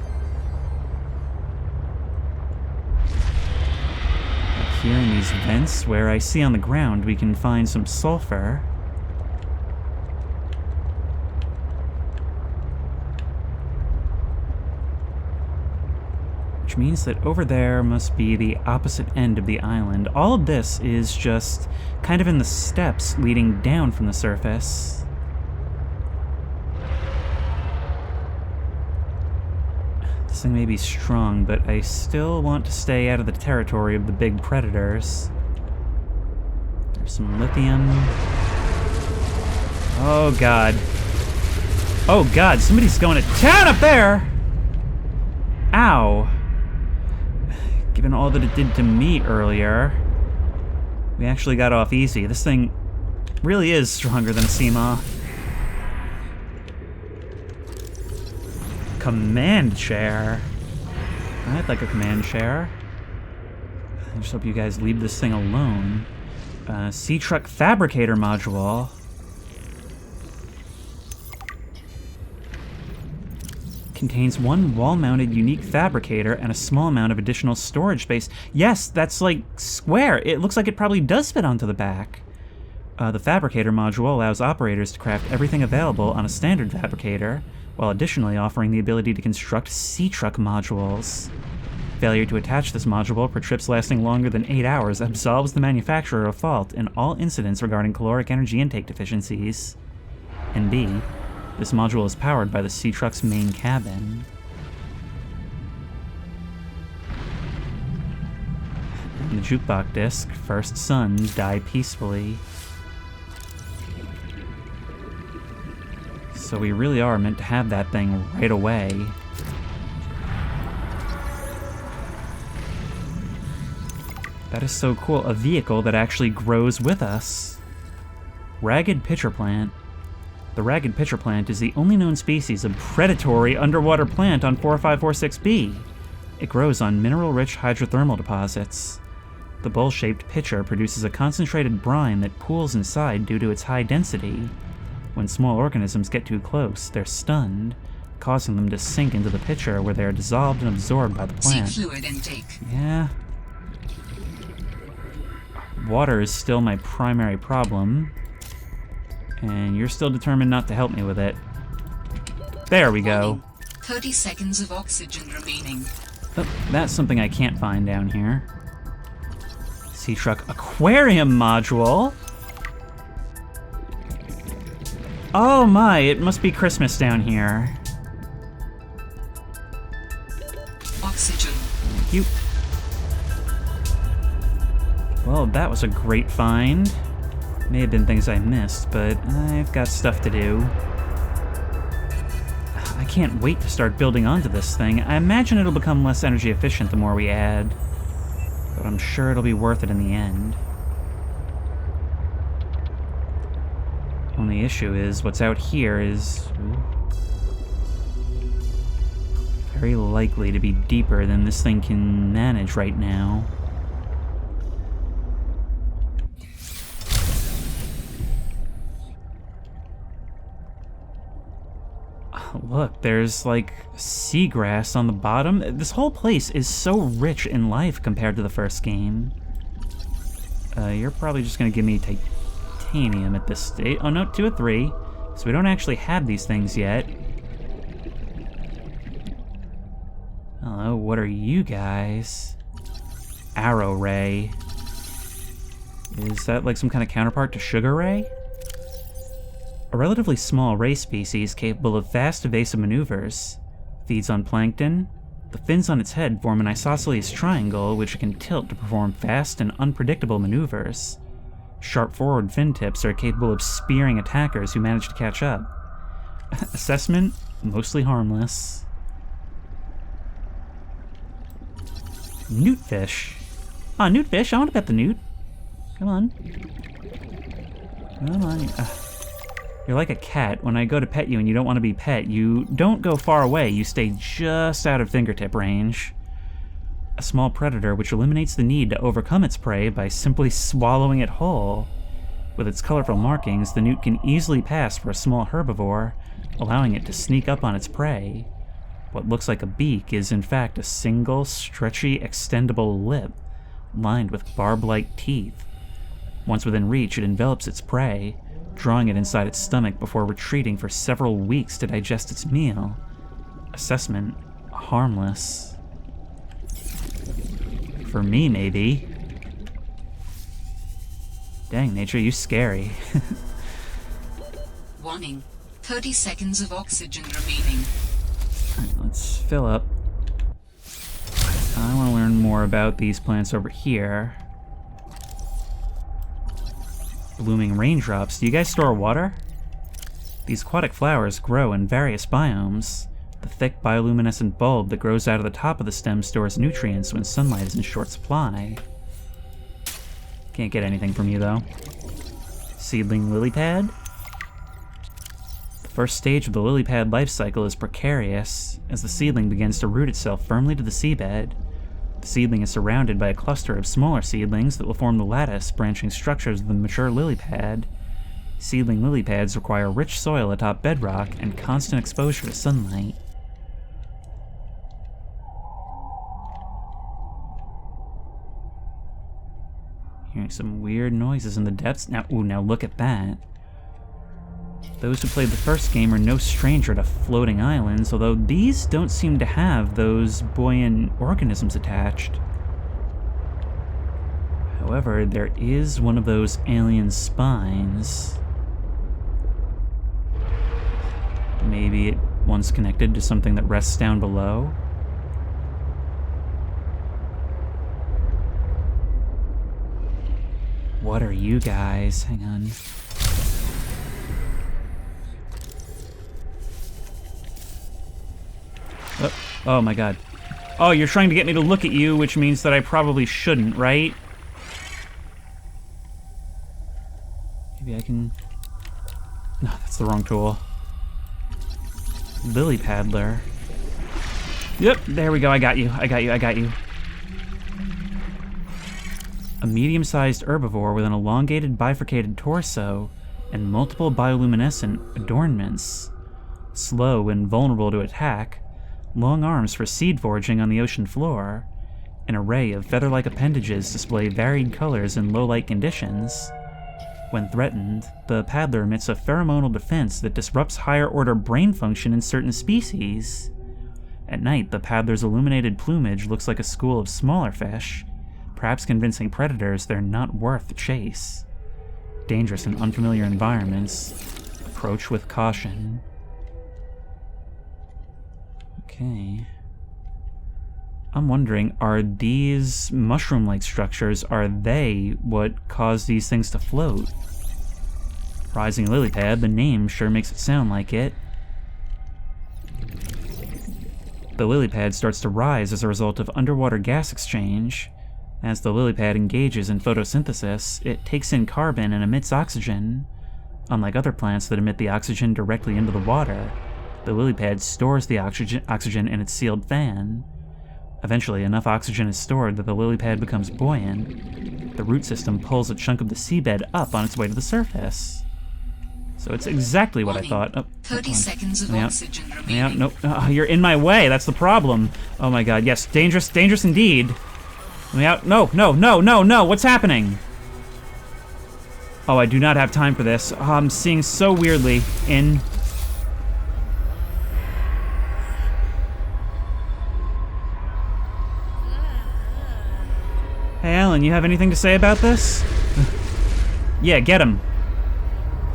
Speaker 1: Here in these vents, where I see on the ground we can find some sulfur. Which means that over there must be the opposite end of the island. All of this is just kind of in the steps leading down from the surface. This thing may be strong, but I still want to stay out of the territory of the big predators. There's some lithium. Oh god. Oh god, somebody's going to town up there! Ow. Given all that it did to me earlier, we actually got off easy. This thing really is stronger than a Seamoth. Command chair. I'd like a command chair. I just hope you guys leave this thing alone. Seatruck fabricator module. Contains one wall-mounted unique fabricator and a small amount of additional storage space. Yes, that's like square. It looks like it probably does fit onto the back. The fabricator module allows operators to craft everything available on a standard fabricator, while additionally offering the ability to construct seatruck modules. Failure to attach this module for trips lasting longer than 8 hours absolves the manufacturer of fault in all incidents regarding caloric energy intake deficiencies. And B, this module is powered by the seatruck's main cabin. And the jukebox disc, First Son, Die Peacefully. So we really are meant to have that thing right away. That is so cool. A vehicle that actually grows with us. Ragged pitcher plant. The ragged pitcher plant is the only known species of predatory underwater plant on 4546b. It grows on mineral-rich hydrothermal deposits. The bowl-shaped pitcher produces a concentrated brine that pools inside due to its high density. When small organisms get too close, they're stunned, causing them to sink into the pitcher where they are dissolved and absorbed by the plant.
Speaker 2: Seek fluid intake.
Speaker 1: Yeah. Water is still my primary problem. And you're still determined not to help me with it. There we go.
Speaker 2: Warning. 30 seconds of oxygen remaining.
Speaker 1: Oh, that's something I can't find down here. Seatruck aquarium module? Oh my, it must be Christmas down here.
Speaker 2: Oxygen.
Speaker 1: Thank you. Well, that was a great find. May have been things I missed, but I've got stuff to do. I can't wait to start building onto this thing. I imagine it'll become less energy efficient the more we add, but I'm sure it'll be worth it in the end. Only issue is, what's out here is very likely to be deeper than this thing can manage right now. Look, there's like seagrass on the bottom. This whole place is so rich in life compared to the first game. You're probably just gonna give me titanium at this stage. Oh no, 2 of 3. So we don't actually have these things yet. Hello, what are you guys? Arrow ray. Is that like some kind of counterpart to sugar ray? A relatively small ray species capable of fast evasive maneuvers. Feeds on plankton. The fins on its head form an isosceles triangle which it can tilt to perform fast and unpredictable maneuvers. Sharp forward fin tips are capable of spearing attackers who manage to catch up. Assessment, mostly harmless. Newtfish. Ah, newtfish, I want to pet the newt. Come on. Come on. You're like a cat. When I go to pet you and you don't want to be pet, you don't go far away, you stay just out of fingertip range. A small predator which eliminates the need to overcome its prey by simply swallowing it whole. With its colorful markings, the newt can easily pass for a small herbivore, allowing it to sneak up on its prey. What looks like a beak is in fact a single, stretchy, extendable lip, lined with barb-like teeth. Once within reach, it envelops its prey, drawing it inside its stomach before retreating for several weeks to digest its meal. Assessment, harmless. For me, maybe. Dang, nature, you scary.
Speaker 2: Warning. 30 seconds of oxygen remaining.
Speaker 1: Alright, let's fill up. I want to learn more about these plants over here. Blooming raindrops. Do you guys store water? These aquatic flowers grow in various biomes. The thick bioluminescent bulb that grows out of the top of the stem stores nutrients when sunlight is in short supply. Can't get anything from you though. Seedling lily pad? The first stage of the lily pad life cycle is precarious, as the seedling begins to root itself firmly to the seabed. The seedling is surrounded by a cluster of smaller seedlings that will form the lattice branching structures of the mature lily pad. Seedling lily pads require rich soil atop bedrock and constant exposure to sunlight. Hearing some weird noises in the depths. Now look at that. Those who played the first game are no stranger to floating islands, although these don't seem to have those buoyant organisms attached. However, there is one of those alien spines. Maybe it once connected to something that rests down below? What are you guys? Hang on. Oh my god. Oh, you're trying to get me to look at you, which means that I probably shouldn't, right? Maybe I can... No, that's the wrong tool. Lily paddler. Yep, there we go, I got you. A medium-sized herbivore with an elongated bifurcated torso and multiple bioluminescent adornments. Slow and vulnerable to attack, long arms for seed foraging on the ocean floor, an array of feather-like appendages display varied colors in low-light conditions. When threatened, the paddler emits a pheromonal defense that disrupts higher-order brain function in certain species. At night, the paddler's illuminated plumage looks like a school of smaller fish, perhaps convincing predators they're not worth the chase. Dangerous in unfamiliar environments. Approach with caution. Okay. I'm wondering, are these mushroom-like structures, are they what cause these things to float? Rising lily pad, the name sure makes it sound like it. The lily pad starts to rise as a result of underwater gas exchange. As the lily pad engages in photosynthesis, it takes in carbon and emits oxygen. Unlike other plants that emit the oxygen directly into the water, the lily pad stores the oxygen in its sealed fan. Eventually, enough oxygen is stored that the lily pad becomes buoyant. The root system pulls a chunk of the seabed up on its way to the surface. So it's exactly what I thought. Oh,
Speaker 2: 30 seconds of oxygen remaining.
Speaker 1: Yeah, nope. You're in my way. That's the problem. Oh my god. Yes, dangerous, dangerous indeed. Let me out. No, no, no, no, no. What's happening? Oh, I do not have time for this. Oh, I'm seeing so weirdly in... Hey, Alan, you have anything to say about this? Yeah, get him.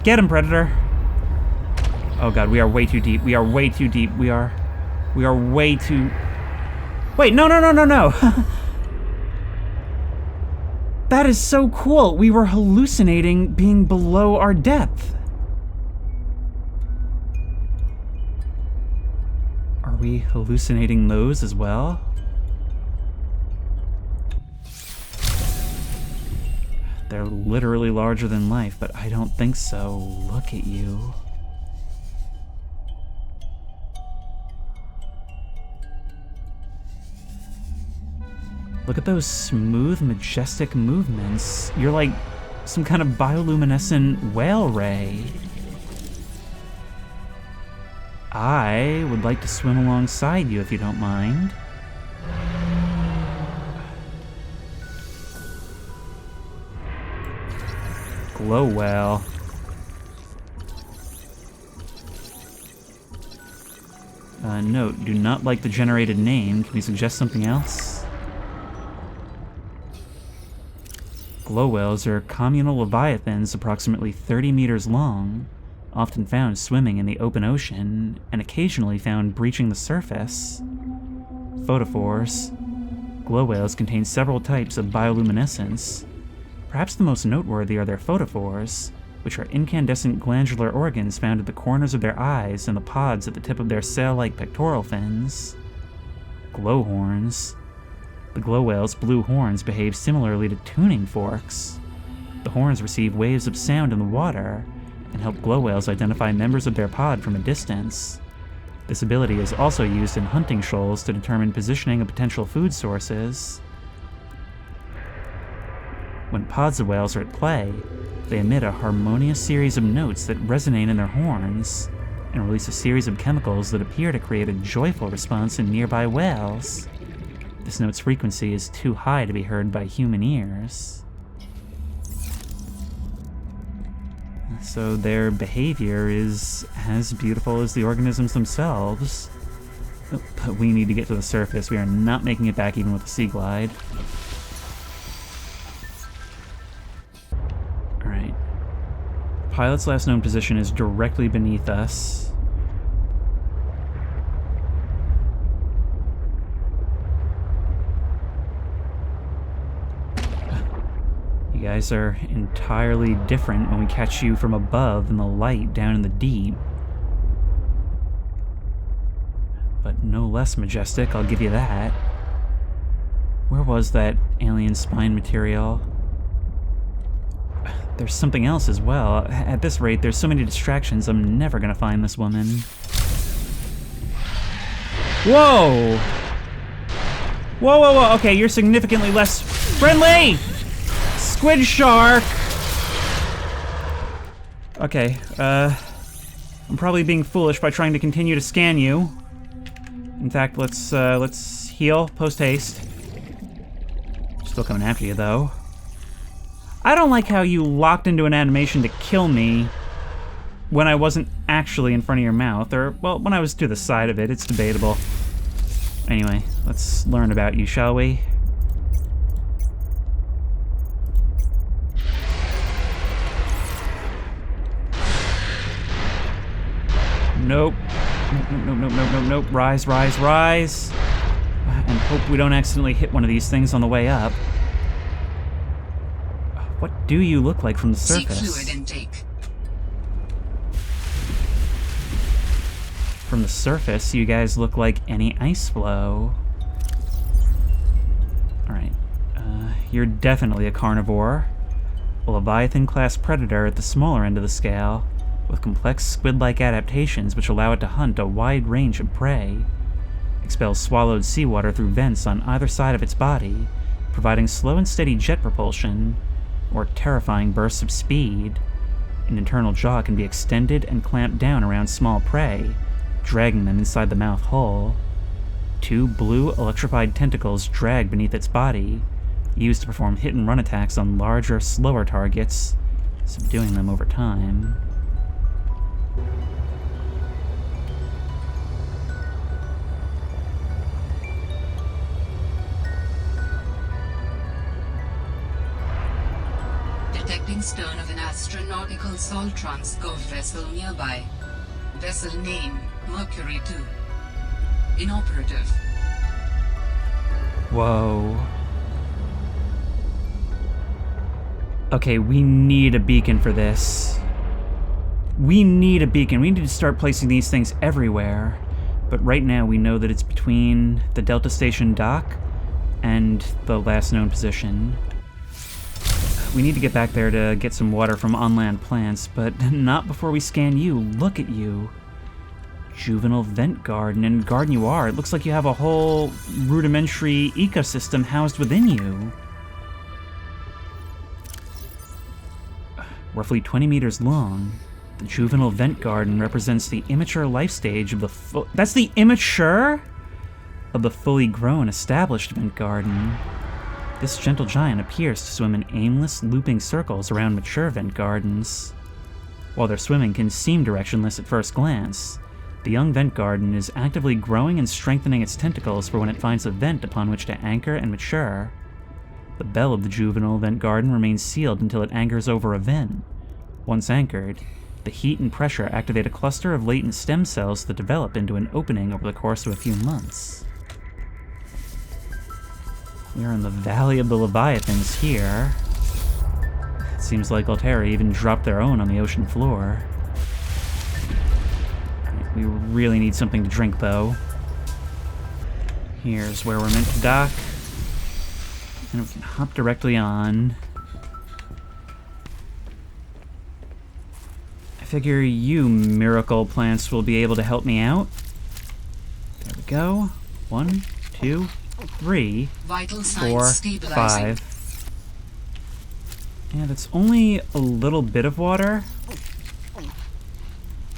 Speaker 1: Get him, Predator. Oh god, we are way too deep. We are way too deep. We are way too... Wait, no, no, no, no, no. That is so cool. We were hallucinating being below our depth. Are we hallucinating those as well? They're literally larger than life, but I don't think so. Look at you. Look at those smooth, majestic movements. You're like some kind of bioluminescent whale ray. I would like to swim alongside you if you don't mind. Glow whale. Note, do not like the generated name. Can we suggest something else? Glow whales are communal leviathans approximately 30 meters long, often found swimming in the open ocean, and occasionally found breaching the surface. Photophores. Glow whales contain several types of bioluminescence. Perhaps the most noteworthy are their photophores, which are incandescent glandular organs found at the corners of their eyes and the pods at the tip of their sail-like pectoral fins. Glowhorns. The glow whale's blue horns behave similarly to tuning forks. The horns receive waves of sound in the water and help glow whales identify members of their pod from a distance. This ability is also used in hunting shoals to determine positioning of potential food sources. When pods of whales are at play, they emit a harmonious series of notes that resonate in their horns, and release a series of chemicals that appear to create a joyful response in nearby whales. This note's frequency is too high to be heard by human ears. So their behavior is as beautiful as the organisms themselves. But we need to get to the surface. We are not making it back even with a sea glide. Alright. Pilot's last known position is directly beneath us. You guys are entirely different when we catch you from above in the light down in the deep. But no less majestic, I'll give you that. Where was that alien spine material? There's something else as well. At this rate, there's so many distractions, I'm never gonna find this woman. Whoa! Whoa, whoa, whoa, okay, you're significantly less friendly! Squid shark! Okay, I'm probably being foolish by trying to continue to scan you. In fact, let's heal post-haste. Still coming after you, though. I don't like how you locked into an animation to kill me when I wasn't actually in front of your mouth, or, well, when I was to the side of it. It's debatable. Anyway, let's learn about you, shall we? Nope. Nope. Rise. And hope we don't accidentally hit one of these things on the way up. What do you look like from the surface?
Speaker 2: Seek fluid intake.
Speaker 1: From the surface, you guys look like any ice floe. Alright. You're definitely a carnivore. A Leviathan-class predator at the smaller end of the scale, with complex squid-like adaptations which allow it to hunt a wide range of prey. Expels swallowed seawater through vents on either side of its body, providing slow and steady jet propulsion, or terrifying bursts of speed. An internal jaw can be extended and clamped down around small prey, dragging them inside the mouth hole. 2 blue electrified tentacles drag beneath its body, used to perform hit-and-run attacks on larger, slower targets, subduing them over time.
Speaker 2: Detecting stern of an astronautical salt transport vessel nearby. Vessel name, Mercury 2. Inoperative.
Speaker 1: Whoa. Okay, we need a beacon for this. We need a beacon. We need to start placing these things everywhere. But right now we know that it's between the Delta Station dock and the last known position. We need to get back there to get some water from on-land plants, but not before we scan you. Look at you. Juvenile vent garden, and garden you are. It looks like you have a whole rudimentary ecosystem housed within you. Roughly 20 meters long, the juvenile vent garden represents the immature life stage of the that's the immature? Of the fully grown, established vent garden. This gentle giant appears to swim in aimless, looping circles around mature vent gardens. While their swimming can seem directionless at first glance, the young vent garden is actively growing and strengthening its tentacles for when it finds a vent upon which to anchor and mature. The bell of the juvenile vent garden remains sealed until it anchors over a vent. Once anchored, the heat and pressure activate a cluster of latent stem cells that develop into an opening over the course of a few months. We are in the Valley of the Leviathans here. It seems like Altera even dropped their own on the ocean floor. We really need something to drink, though. Here's where we're meant to dock. And we can hop directly on. I figure you miracle plants will be able to help me out. There we go. 1, 2, 3,
Speaker 2: Vital
Speaker 1: 4,
Speaker 2: signs stabilizing.
Speaker 1: 5. Yeah, that's only a little bit of water,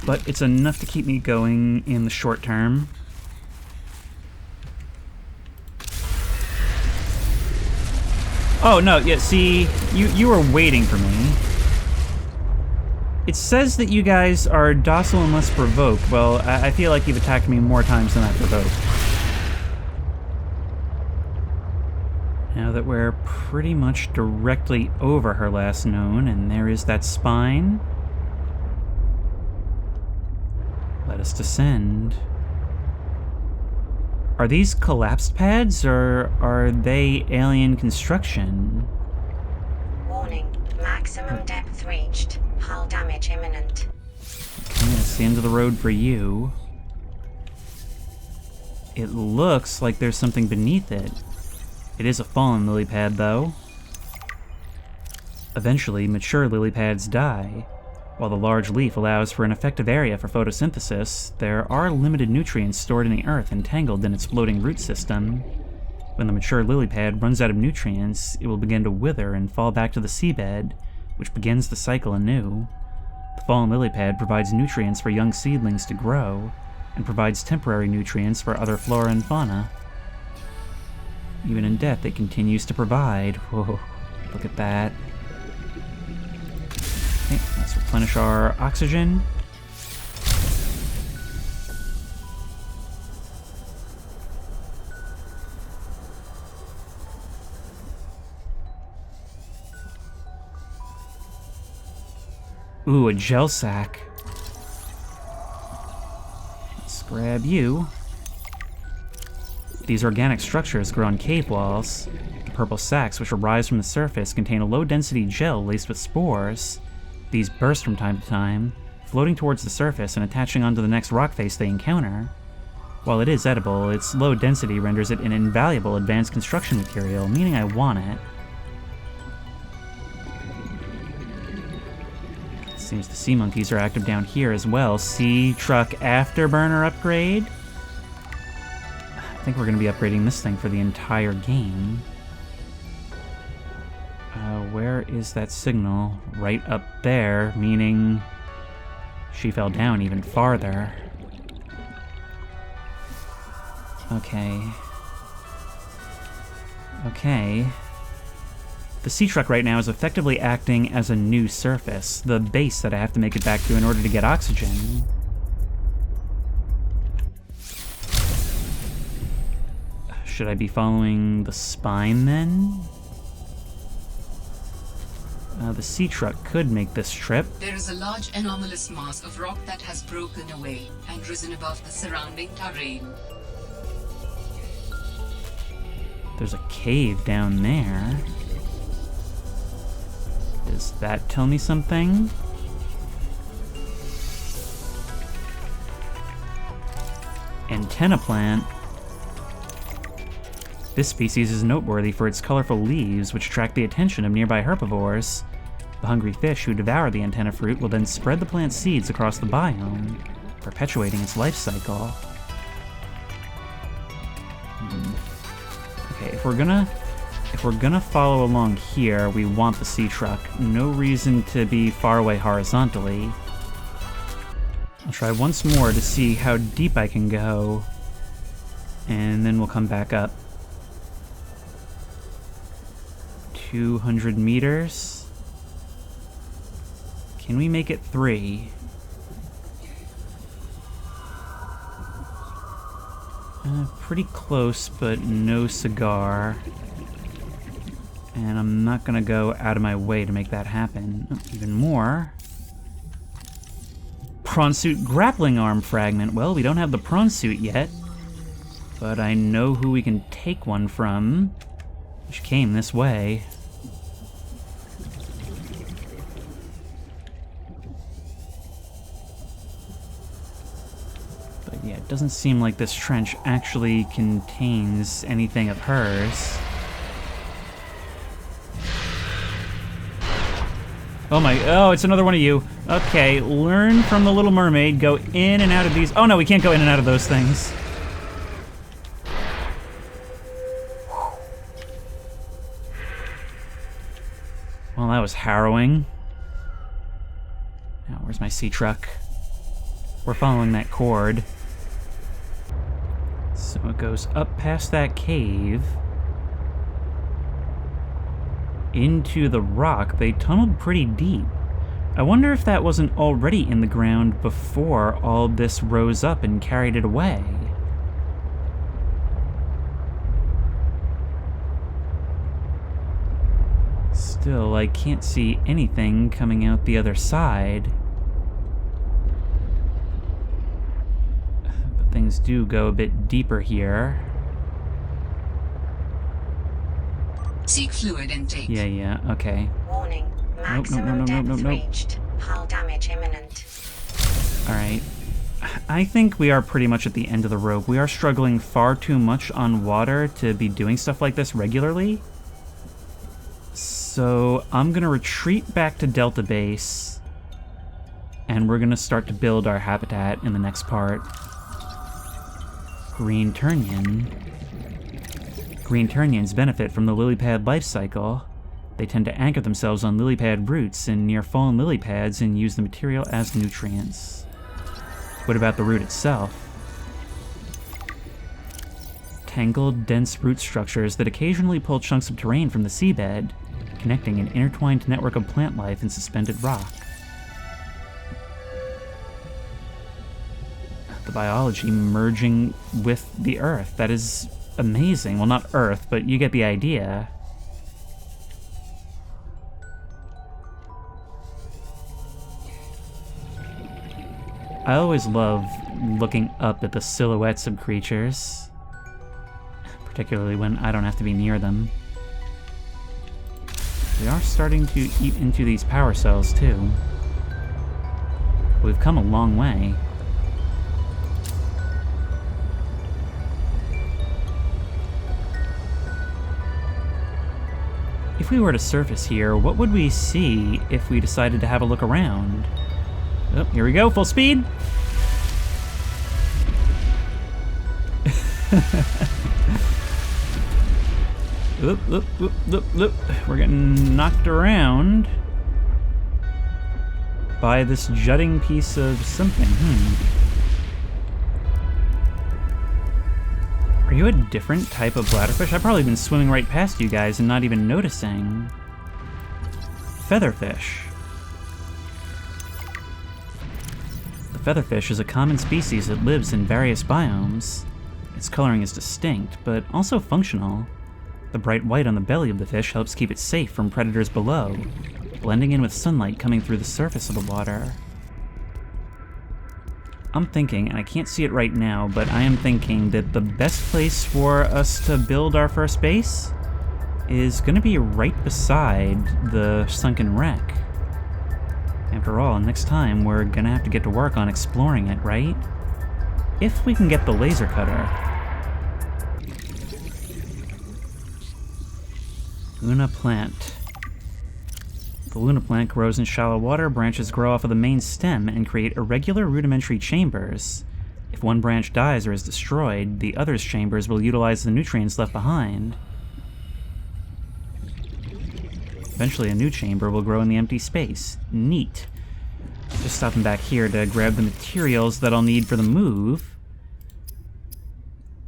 Speaker 1: but it's enough to keep me going in the short term. Oh, no, yeah, see, you were waiting for me. It says that you guys are docile unless provoked. Well, I feel like you've attacked me more times than I've provoked. Now that we're pretty much directly over her last known, and there is that spine, let us descend. Are these collapsed pads, or are they alien construction?
Speaker 6: Warning, maximum depth reached. Hull damage imminent.
Speaker 1: Okay, that's the end of the road for you. It looks like there's something beneath it. It is a fallen lily pad, though. Eventually, mature lily pads die. While the large leaf allows for an effective area for photosynthesis, there are limited nutrients stored in the earth entangled in its floating root system. When the mature lily pad runs out of nutrients, it will begin to wither and fall back to the seabed, which begins the cycle anew. The fallen lily pad provides nutrients for young seedlings to grow, and provides temporary nutrients for other flora and fauna. Even in death, it continues to provide. Whoa, look at that. Okay, let's replenish our oxygen. Ooh, a gel sack. Let's grab you. These organic structures grow on cave walls. The purple sacs, which arise from the surface, contain a low-density gel laced with spores. These burst from time to time, floating towards the surface and attaching onto the next rock face they encounter. While it is edible, its low density renders it an invaluable advanced construction material, meaning I want it. Seems the sea monkeys are active down here as well. Sea truck afterburner upgrade? I think we're going to be upgrading this thing for the entire game. Where is that signal? Right up there, meaning she fell down even farther. Okay. Okay. The sea truck right now is effectively acting as a new surface, the base that I have to make it back to in order to get oxygen. Should I be following the spine then? The sea truck could make this trip.
Speaker 2: There is a large anomalous mass of rock that has broken away and risen above the surrounding terrain.
Speaker 1: There's a cave down there. Does that tell me something? Antenna plant. This species is noteworthy for its colorful leaves, which attract the attention of nearby herbivores. The hungry fish who devour the antenna fruit will then spread the plant's seeds across the biome, perpetuating its life cycle. Okay, if we're gonna follow along here, we want the sea truck. No reason to be far away horizontally. I'll try once more to see how deep I can go, and then we'll come back up. 200 meters. Can we make it 3? Pretty close, but no cigar. And I'm not gonna go out of my way to make that happen. Oh, even more. Prawn suit grappling arm fragment. Well, we don't have the prawn suit yet, but I know who we can take one from, which came this way. But yeah, it doesn't seem like this trench actually contains anything of hers. Oh, it's another one of you. Okay, learn from the Little Mermaid, go in and out of these. Oh no, we can't go in and out of those things. Well, that was harrowing. Now, where's my sea truck? We're following that cord. So it goes up past that cave. Into the rock. They tunneled pretty deep. I wonder if that wasn't already in the ground before all this rose up and carried it away. Still, I can't see anything coming out the other side. But things do go a bit deeper here.
Speaker 2: Seek fluid intake.
Speaker 1: Yeah, okay.
Speaker 6: Warning. Maximum depth reached. Hull damage imminent.
Speaker 1: Alright. I think we are pretty much at the end of the rope. We are struggling far too much on water to be doing stuff like this regularly. So I'm gonna retreat back to Delta Base, and we're gonna start to build our habitat in the next part. Green Turnian. Green Turnians benefit from the lily pad life cycle. They tend to anchor themselves on lily pad roots and near fallen lily pads and use the material as nutrients. What about the root itself? Tangled, dense root structures that occasionally pull chunks of terrain from the seabed, connecting an intertwined network of plant life in suspended rock. The biology merging with the earth. That is amazing. Well, not earth, but you get the idea. I always love looking up at the silhouettes of creatures, particularly when I don't have to be near them. We are starting to eat into these power cells, too. We've come a long way. If we were to surface here, what would we see if we decided to have a look around? Oh, here we go, full speed! Oop, oop, oop, oop, oop. We're getting knocked around by this jutting piece of something. Are you a different type of bladderfish? I've probably been swimming right past you guys and not even noticing. Featherfish. The featherfish is a common species that lives in various biomes. Its coloring is distinct, but also functional. The bright white on the belly of the fish helps keep it safe from predators below, blending in with sunlight coming through the surface of the water. I'm thinking, and I can't see it right now, but I am thinking that the best place for us to build our first base is going to be right beside the sunken wreck. After all, next time we're going to have to get to work on exploring it, right? If we can get the laser cutter. Luna plant. The Luna plant grows in shallow water, branches grow off of the main stem and create irregular rudimentary chambers. If one branch dies or is destroyed, the other's chambers will utilize the nutrients left behind. Eventually a new chamber will grow in the empty space. Neat. Just stopping back here to grab the materials that I'll need for the move.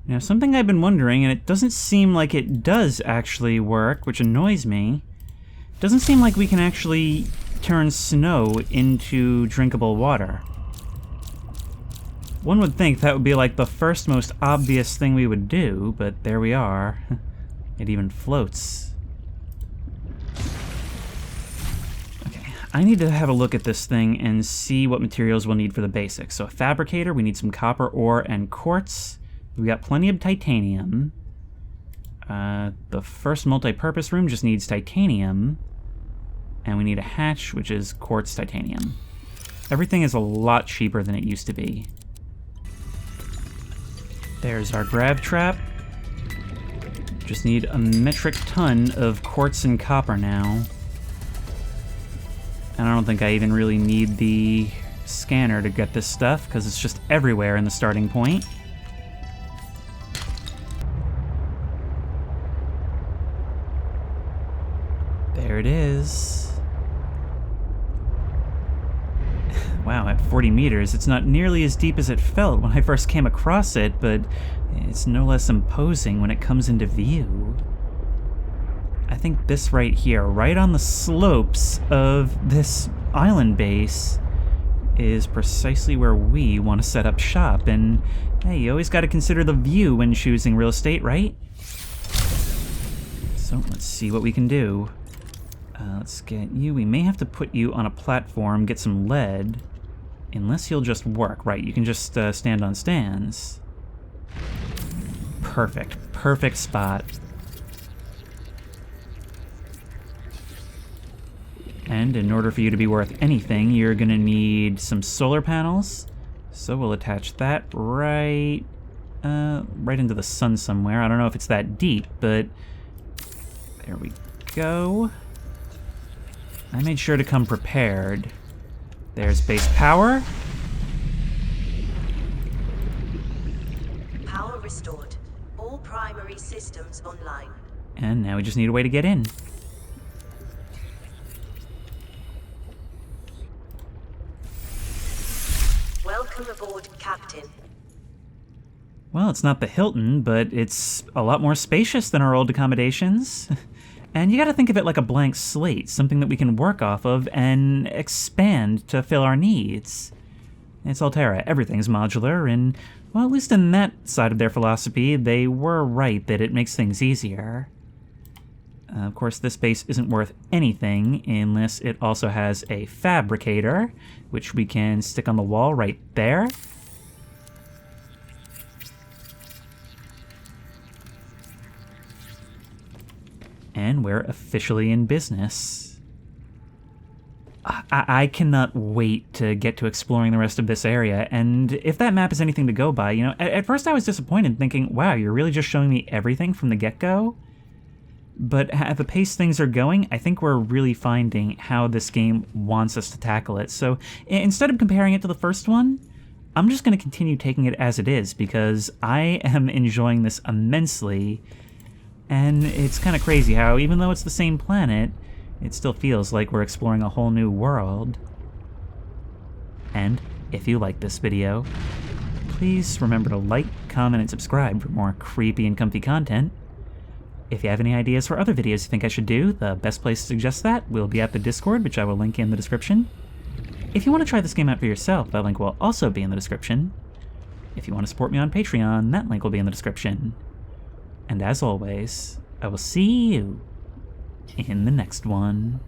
Speaker 1: Now, something I've been wondering, and it doesn't seem like it does actually work, which annoys me. Doesn't seem like we can actually turn snow into drinkable water. One would think that would be like the first most obvious thing we would do, but there we are. It even floats. Okay, I need to have a look at this thing and see what materials we'll need for the basics. So a fabricator, we need some copper ore and quartz. We got plenty of titanium. The first multi-purpose room just needs titanium. And we need a hatch, which is quartz titanium. Everything is a lot cheaper than it used to be. There's our grab trap. Just need a metric ton of quartz and copper now. And I don't think I even really need the scanner to get this stuff, because it's just everywhere in the starting point. There it is. Wow, at 40 meters, it's not nearly as deep as it felt when I first came across it, but it's no less imposing when it comes into view. I think this right here, right on the slopes of this island base, is precisely where we want to set up shop. And hey, you always got to consider the view when choosing real estate, right? So let's see what we can do. Let's get you. We may have to put you on a platform, get some lead. Unless you'll just work. Right, you can just stand on stands. Perfect. Perfect spot. And in order for you to be worth anything, you're going to need some solar panels. So we'll attach that right into the sun somewhere. I don't know if it's that deep, but there we go. I made sure to come prepared. There's base power.
Speaker 6: Power restored. All primary systems online.
Speaker 1: And now we just need a way to get in.
Speaker 6: Welcome aboard, Captain.
Speaker 1: Well, it's not the Hilton, but it's a lot more spacious than our old accommodations. And you gotta think of it like a blank slate, something that we can work off of and expand to fill our needs. It's Altera, everything's modular, and, well, at least in that side of their philosophy, they were right that it makes things easier. Of course, this base isn't worth anything unless it also has a fabricator, which we can stick on the wall right there. And we're officially in business. I cannot wait to get to exploring the rest of this area, and if that map is anything to go by, you know, at first I was disappointed thinking, wow, you're really just showing me everything from the get-go? But at the pace things are going, I think we're really finding how this game wants us to tackle it. So instead of comparing it to the first one, I'm just going to continue taking it as it is, because I am enjoying this immensely, and it's kind of crazy how, even though it's the same planet, it still feels like we're exploring a whole new world. And if you like this video, please remember to like, comment, and subscribe for more creepy and comfy content. If you have any ideas for other videos you think I should do, the best place to suggest that will be at the Discord, which I will link in the description. If you want to try this game out for yourself, that link will also be in the description. If you want to support me on Patreon, that link will be in the description. And as always, I will see you in the next one.